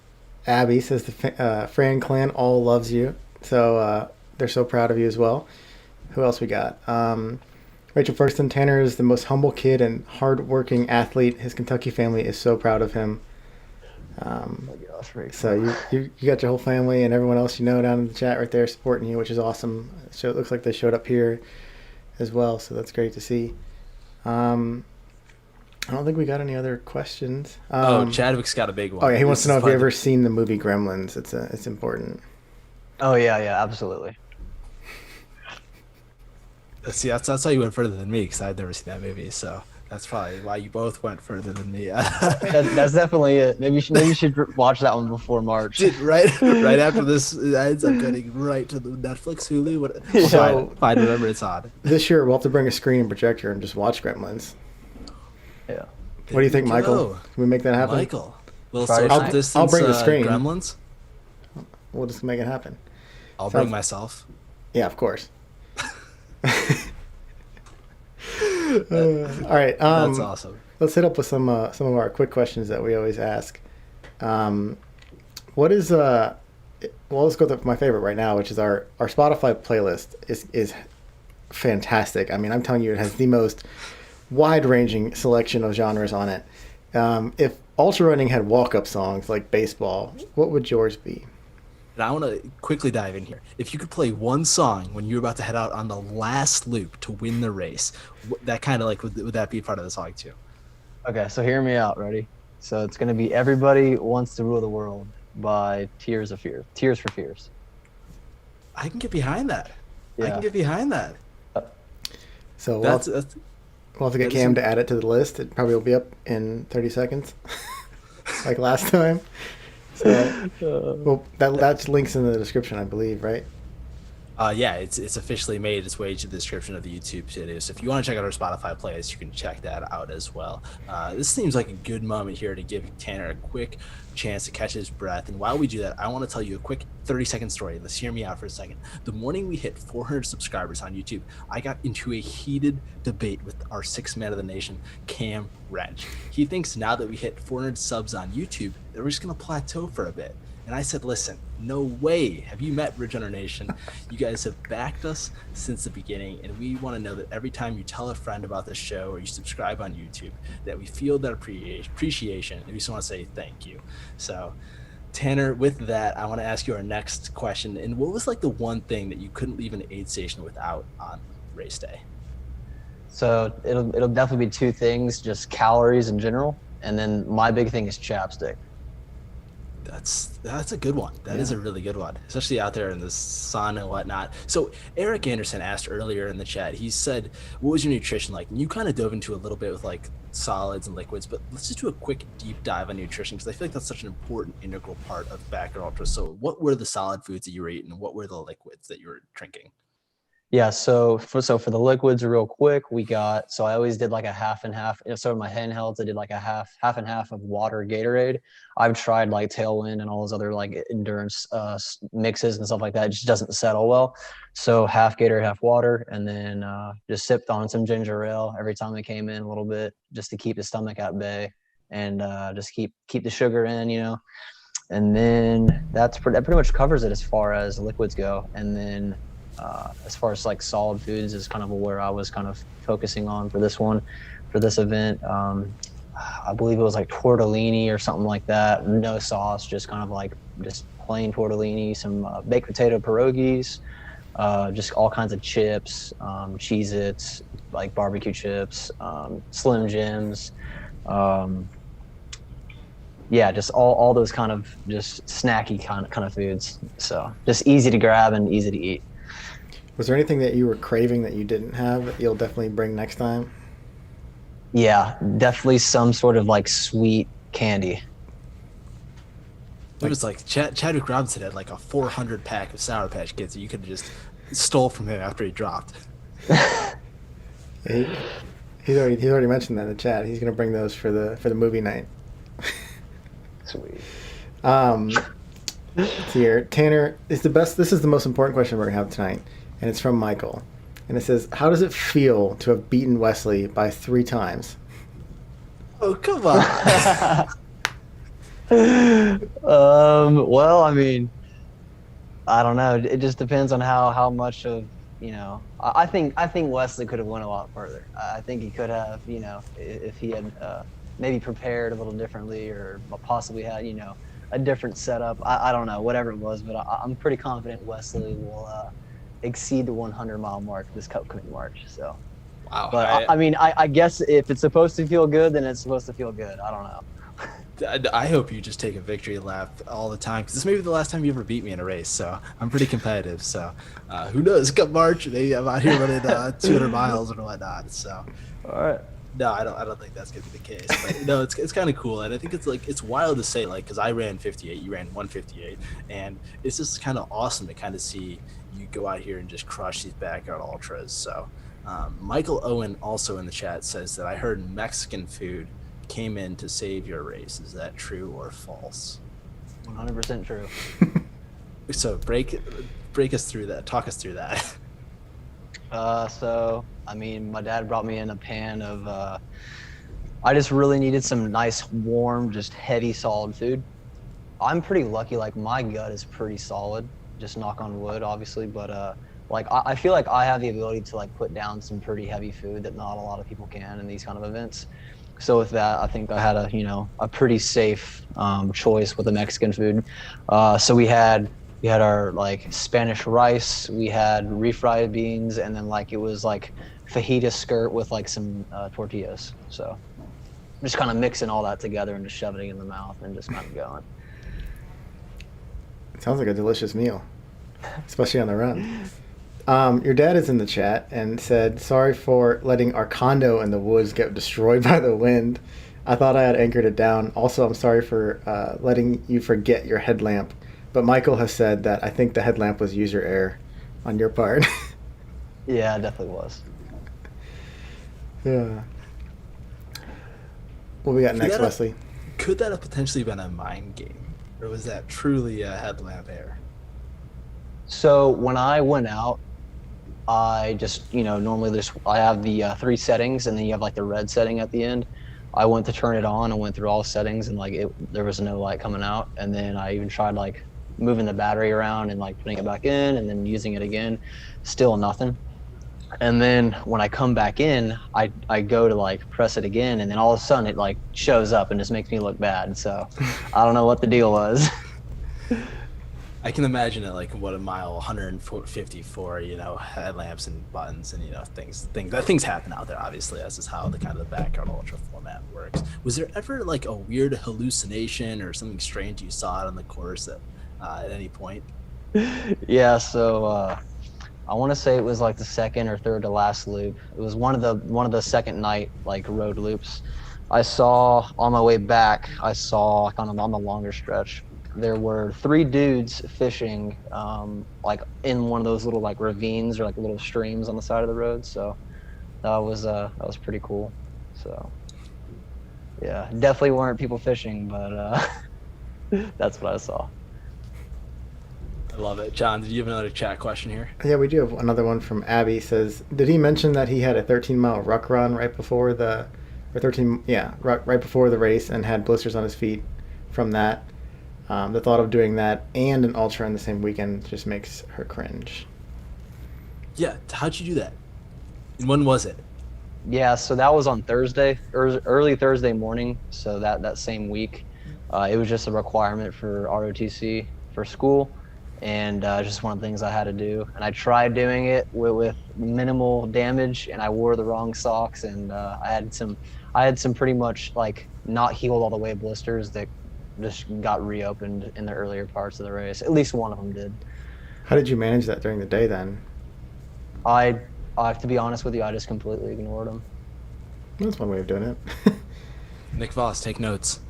Abby says the Fran clan all loves you, so they're so proud of you as well. Who else we got? Rachel Ferguson, Tanner is the most humble kid and hard-working athlete. His Kentucky family is so proud of him. Oh my gosh, Rachel. So you got your whole family and everyone else you know down in the chat right there supporting you, which is awesome. So it looks like they showed up here as well, so that's great to see. I don't think we got any other questions. Chadwick's got a big one. Oh yeah, he wants to know if you ever seen the movie Gremlins. It's important. Oh yeah, absolutely. See, that's how you went further than me, because I'd never seen that movie. So that's probably why you both went further than me. That's definitely it. Maybe you should watch that one before March. Dude, right after this, it ends up getting right to the Netflix, Hulu. Fine, remember it's on. This year we'll have to bring a screen and projector and just watch Gremlins. Yeah. What do you think, Michael? Can we make that happen? Michael, little Friday social night. distance. I'll bring the screen. Gremlins. We'll just make it happen. I'll bring myself. Yeah, of course. All right. That's awesome. Let's hit up with some of our quick questions that we always ask. What is well, let's go with my favorite right now, which is our Spotify playlist is fantastic. I mean, I'm telling you, it has the most wide-ranging selection of genres on it. If ultra running had walk-up songs like baseball, what would yours be? And I want to quickly dive in here. If you could play one song when you're about to head out on the last loop to win the race, that kind of like, would that be part of the song too? Okay, so hear me out. Ready? So it's gonna be "Everybody Wants to Rule the World" by Tears for Fears. I can get behind that. Yeah. I can get behind that. So we'll That's have to get Cam to add it to the list. It probably will be up in 30 seconds, like last time. So, well, that links in the description, I believe, right? Yeah, it's officially made its way to the description of the YouTube video. So if you want to check out our Spotify playlist, you can check that out as well. This seems like a good moment here to give Tanner a quick chance to catch his breath. And while we do that, I want to tell you a quick 30-second story. Let's hear me out for a second. The morning we hit 400 subscribers on YouTube, I got into a heated debate with our sixth man of the nation, Cam Wrench. He thinks now that we hit 400 subs on YouTube, that we're just going to plateau for a bit. And I said, listen, no way. Have you met Rejuvenation? You guys have backed us since the beginning, and we want to know that every time you tell a friend about this show or you subscribe on YouTube, that we feel that appreciation, and we just want to say thank you. So, Tanner, with that, I want to ask you our next question. And what was like the one thing that you couldn't leave an aid station without on race day? So it'll definitely be two things, just calories in general, and then my big thing is chapstick. That's a good one. That is a really good one, especially out there in the sun and whatnot. So Eric Anderson asked earlier in the chat, he said, what was your nutrition like? And you kind of dove into a little bit with like solids and liquids, but let's just do a quick deep dive on nutrition, because I feel like that's such an important integral part of Backyard Ultra. So what were the solid foods that you were eating, and what were the liquids that you were drinking? Yeah, so for the liquids real quick, so I always did like a half and half. So in my handhelds, I did like a half and half of water Gatorade. I've tried like Tailwind and all those other like endurance mixes and stuff like that. It just doesn't settle well. So half Gatorade, half water, and then just sipped on some ginger ale every time it came in a little bit, just to keep the stomach at bay and just keep the sugar in, And then that pretty much covers it as far as liquids go. And then as far as like solid foods is kind of where I was kind of focusing on for this event. I believe it was like tortellini or something like that. No sauce, just kind of like just plain tortellini, some baked potato pierogies, just all kinds of chips, Cheez-Its, like barbecue chips, Slim Jims. Yeah, just all those kind of just snacky kind of foods. So just easy to grab and easy to eat. Was there anything that you were craving that you didn't have that you'll definitely bring next time? Yeah, definitely some sort of like sweet candy. It was like Chadwick Robinson had like a 400 pack of Sour Patch Kids that you could have just stole from him after he dropped. He's already mentioned that in the chat. He's gonna bring those for the movie night. Sweet. Here, Tanner is the best. This is the most important question we're gonna have tonight, and it's from Michael, and it says, "How does it feel to have beaten Wesley by 3 times?" Oh, come on. Well, I mean, I don't know. It just depends on how much of, I think Wesley could have went a lot further. I think he could have, if he had maybe prepared a little differently, or possibly had, a different setup. I don't know, whatever it was, but I'm pretty confident Wesley will exceed the 100-mile mark this upcoming March. So, Wow. but I mean, I guess if it's supposed to feel good, then it's supposed to feel good. I don't know. I hope you just take a victory lap all the time, because this may be the last time you ever beat me in a race. So I'm pretty competitive. So who knows? Come March, maybe I'm out here running 200 miles or whatnot. So All right. no, I don't think that's gonna be the case. But no, it's kind of cool, and I think it's wild to say, like, because I ran 58, you ran 158, and it's just kind of awesome to kind of see you go out here and just crush these backyard ultras. So Michael Owen also in the chat says that I heard Mexican food came in to save your race. Is that true or false? 100% true. So break us through that. Talk us through that. So, I mean, my dad brought me in a pan of, I just really needed some nice, warm, just heavy, solid food. I'm pretty lucky, like, my gut is pretty solid, just knock on wood, obviously, but, like, I feel like I have the ability to, like, put down some pretty heavy food that not a lot of people can in these kind of events. So with that, I think I had a pretty safe choice with the Mexican food. So we had our like Spanish rice, we had refried beans, and then like it was like fajita skirt with like some tortillas. So just kind of mixing all that together and just shoving it in the mouth and just kind of going. It sounds like a delicious meal, especially on the run. Your dad is in the chat and said, "Sorry for letting our condo in the woods get destroyed by the wind. I thought I had anchored it down. Also, I'm sorry for letting you forget your headlamp. But Michael has said that I think the headlamp was user error." on your part. Yeah, it definitely was. Yeah. What we got Could next, that have, Wesley? could that have potentially been a mind game, or was that truly a headlamp error? So when I went out, I just, normally I have the 3 settings, and then you have like the red setting at the end. I went to turn it on and went through all settings, and like there was no light coming out. And then I even tried like moving the battery around and like putting it back in and then using it again. Still nothing. And then when I come back in, I go to like press it again, and then all of a sudden it like shows up and just makes me look bad. So I don't know what the deal was. I can imagine it like what a mile 154, headlamps and buttons and things happen out there. Obviously, that's just how the kind of the backyard ultra format works. Was there ever like a weird hallucination or something strange you saw out on the course at any point? Yeah, so I want to say it was like the second or third to last loop. It was one of the second night like road loops. I saw on my way back. I saw kind of on the longer stretch. There were 3 dudes fishing, like in one of those little like ravines or like little streams on the side of the road. So that was pretty cool. So yeah, definitely weren't people fishing, but that's what I saw. I love it. John, did you have another chat question here? Yeah, we do have another one from Abby. Says, did he mention that he had a 13-mile ruck run right before or 13, yeah, right before the race and had blisters on his feet from that? The thought of doing that and an ultra in the same weekend just makes her cringe. Yeah, how'd you do that? And when was it? Yeah, so that was on Thursday, early Thursday morning. So that same week, it was just a requirement for ROTC for school, and just one of the things I had to do. And I tried doing it with minimal damage, and I wore the wrong socks, and I had some pretty much like not healed all the way blisters that just got reopened in the earlier parts of the race. At least one of them did. How did you manage that during the day then? I I have to be honest with you, I just completely ignored them. That's one way of doing it. Nick Voss, take notes.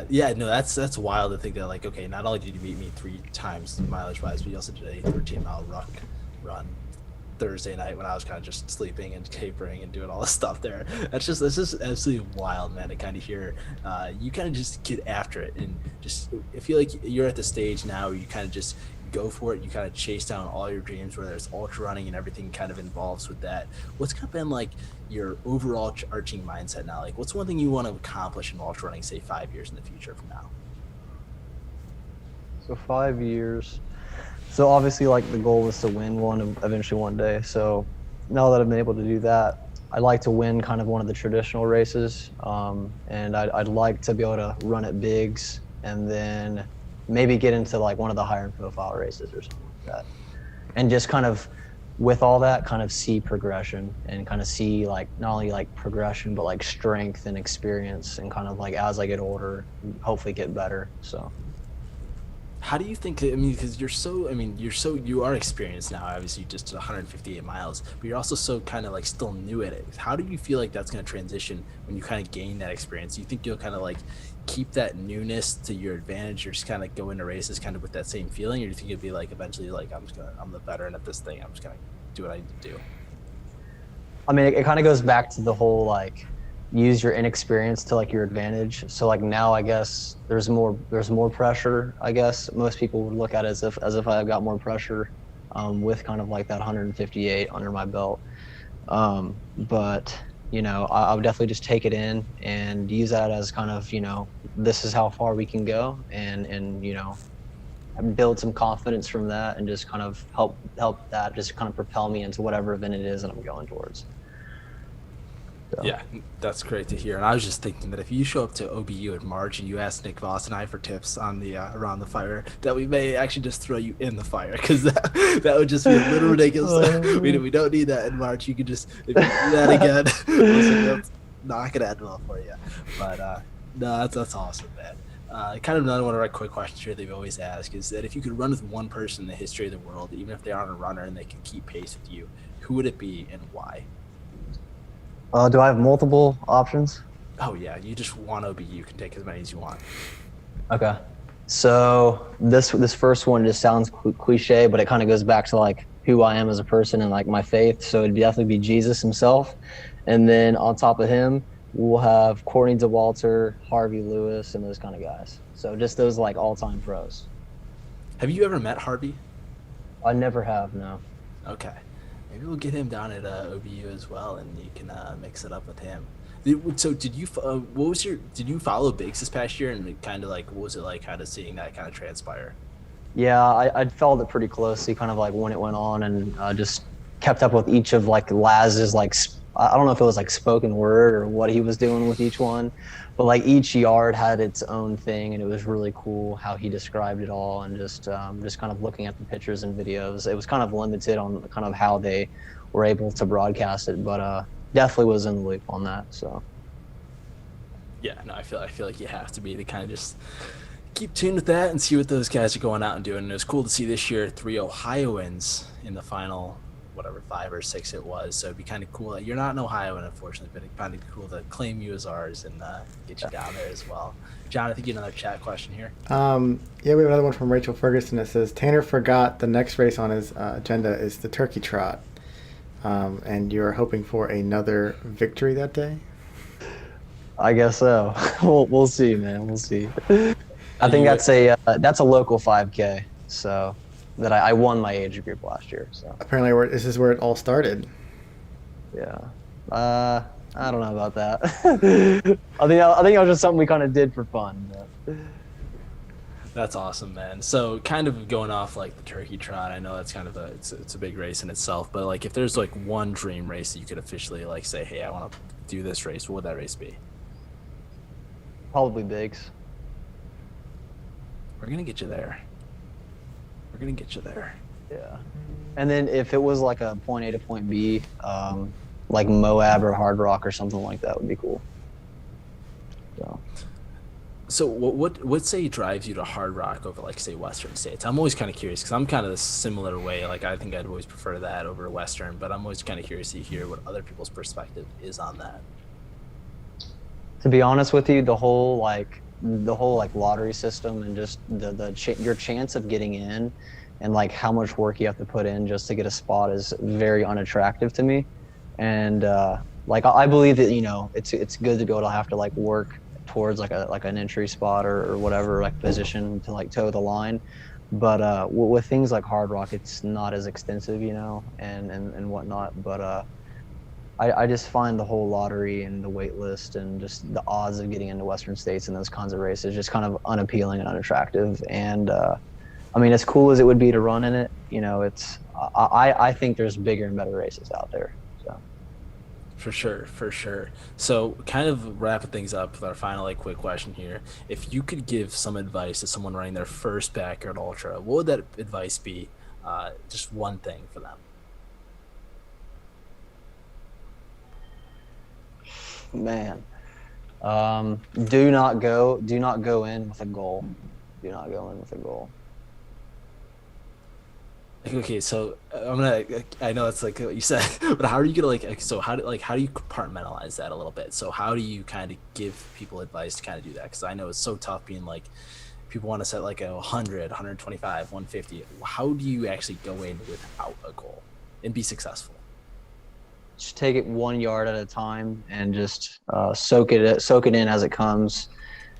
Yeah, no, that's wild to think that, like, okay, not only did you beat me 3 times mileage wise, but you also did a 13-mile ruck run Thursday night when I was kind of just sleeping and capering and doing all this stuff there. That's just absolutely wild, man, to kind of hear you kind of just get after it. And just, I feel like you're at the stage now where you kind of just go for it. You kind of chase down all your dreams, whether it's ultra running and everything kind of involves with that. What's kind of been like your overall arching mindset now? Like, what's one thing you want to accomplish in ultra running, say 5 years in the future from now? So 5 years. So obviously, like, the goal was to win one eventually one day. So now that I've been able to do that, I'd like to win kind of one of the traditional races, and I'd like to be able to run at bigs, and then maybe get into like one of the higher profile races or something like that. And just kind of, with all that, kind of see progression and kind of see like not only like progression but like strength and experience, and kind of like as I get older, hopefully get better. So. How do you think, I mean, because you are experienced now, obviously, just 158 miles, but you're also so kind of like still new at it. How do you feel like that's going to transition when you kind of gain that experience? Do you think you'll kind of like keep that newness to your advantage, or just kind of go into races kind of with that same feeling? Or do you think it'd be like eventually like, I'm the veteran at this thing, I'm just going to do what I need to do? I mean, it kind of goes back to the whole like use your inexperience to like your advantage. So like now, I guess there's more pressure. I guess most people would look at it as if I've got more pressure, with kind of like that 158 under my belt. But I would definitely just take it in and use that as kind of, this is how far we can go, and build some confidence from that, and just kind of help that just kind of propel me into whatever event it is that I'm going towards. So. Yeah, that's great to hear. And I was just thinking that if you show up to OBU in March and you ask Nick Voss and I for tips on the around the fire, that we may actually just throw you in the fire, because that would just be a little ridiculous. We don't need that in March. You could just, if you do that again, listen, that's not gonna end well for you. But no, that's awesome, man. Kind of another one of our quick questions here they've always asked is that if you could run with one person in the history of the world, even if they aren't a runner and they can keep pace with you, who would it be and why? Do I have multiple options? Oh yeah, you just want OBU. You can take as many as you want. Okay. So this first one just sounds cliche, but it kind of goes back to like who I am as a person and like my faith. So it'd definitely be Jesus himself, and then on top of him, we'll have Courtney DeWalter, Harvey Lewis, and those kind of guys. So just those like all-time pros. Have you ever met Harvey? I never have, no. Okay, maybe we'll get him down at OBU as well, and you can mix it up with him. So did you? What was your? Did you follow Biggs this past year, and kind of like what was it like, kind of seeing that kind of transpire? Yeah, I followed it pretty closely, kind of like when it went on, and just kept up with each of like Laz's like I don't know if it was like spoken word or what he was doing with each one, but like each yard had its own thing, and it was really cool how he described it all, and just kind of looking at the pictures and videos. It was kind of limited on kind of how they were able to broadcast it, but definitely was in the loop on that. So. Yeah, no, I feel like you have to be to kind of just keep tuned with that and see what those guys are going out and doing. And it was cool to see this year 3 Ohioans in the final, whatever, 5 or 6 it was. So it'd be kind of cool. You're not an Ohioan, unfortunately, but it'd kind of cool to claim you as ours and get you down there as well. John, I think you have another chat question here. Yeah, we have another one from Rachel Ferguson that says Tanner forgot the next race on his agenda is the Turkey Trot, and you're hoping for another victory that day. I guess so. We'll see, man. We'll see. I think that's a local 5K. So that I won my age group last year. So Apparently, this is where it all started. yeah, I don't know about that. I think it was just something we kind of did for fun. But. That's awesome, man. So kind of going off like the Turkey Trot, I know that's kind of it's a big race in itself, but like if there's like one dream race that you could officially like say, hey, I want to do this race, what would that race be? Probably Biggs. We're gonna get you there. We're gonna get you there. Yeah. And then if it was like a point A to point B, like Moab or Hard Rock or something like that would be cool. So what say drives you to Hard Rock over like say Western States? I'm always kind of curious because I'm kind of the similar way. Like I think I'd always prefer that over Western, but I'm always kind of curious to hear what other people's perspective is on that. To be honest with you, the whole lottery system and just your chance of getting in and like how much work you have to put in just to get a spot is very unattractive to me. And like I believe that it's good to be able to have to like work towards like an entry spot or whatever like position to like toe the line. But with things like Hard Rock, it's not as extensive, and whatnot. But I just find the whole lottery and the wait list and just the odds of getting into Western States and those kinds of races just kind of unappealing and unattractive. And I mean, as cool as it would be to run in it, I think there's bigger and better races out there. So. For sure. So kind of wrapping things up with our final like quick question here. If you could give some advice to someone running their first backyard ultra, what would that advice be? Just one thing for them. Man, do not go in with a goal. Do not go in with a goal. Okay, so I know it's like what you said, but how are you gonna how do you compartmentalize that a little bit? So how do you kind of give people advice to kind of do that? Because I know it's so tough being like, people want to set like 100, 125, 150. How do you actually go in without a goal and be successful? Just take it 1 yard at a time and just soak it in as it comes,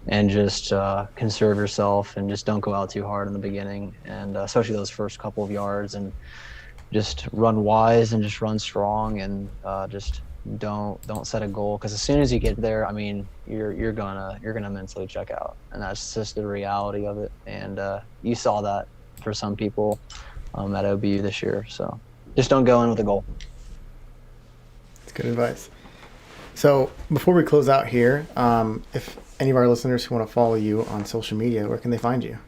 and just conserve yourself and just don't go out too hard in the beginning, and especially those first couple of yards, and just run wise and just run strong, and just don't set a goal, because as soon as you get there, I mean, you're gonna mentally check out, and that's just the reality of it. And you saw that for some people at OBU this year. So just don't go in with a goal. Good advice. So before we close out here, if any of our listeners who want to follow you on social media, where can they find you?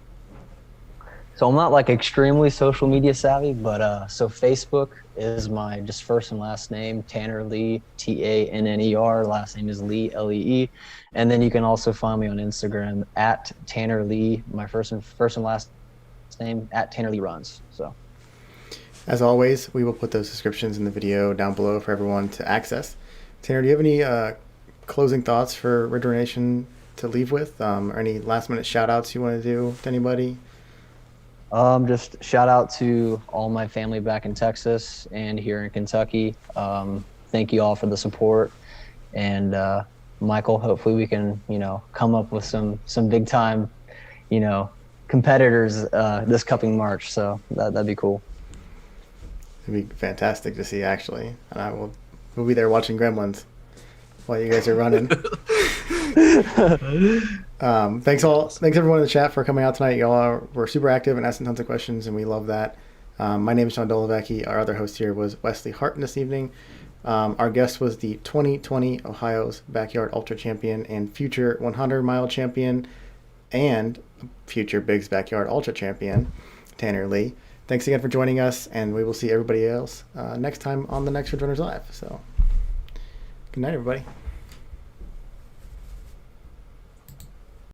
So I'm not like extremely social media savvy, but so Facebook is my just first and last name, Tanner Lee, Tanner. Last name is Lee, Lee. And then you can also find me on Instagram at Tanner Lee, my first and last name, at Tanner Lee Runs. So. As always, we will put those descriptions in the video down below for everyone to access. Tanner, do you have any closing thoughts for Rejuvenation to leave with, or any last minute shout outs you want to do to anybody? Just shout out to all my family back in Texas and here in Kentucky. Thank you all for the support. And Michael, hopefully we can, come up with some big time, competitors this coming March. So that'd be cool. It'd be fantastic to see, actually. And we'll be there watching Gremlins while you guys are running. Thanks everyone in the chat for coming out tonight. Y'all were super active and asking tons of questions, and we love that. My name is John Dolovecki. Our other host here was Wesley Harton this evening. Our guest was the 2020 Ohio's Backyard Ultra Champion and future 100-mile champion and future Big's Backyard Ultra Champion, Tanner Lee. Thanks again for joining us, and we will see everybody else next time on the next RRLive. So, good night, everybody.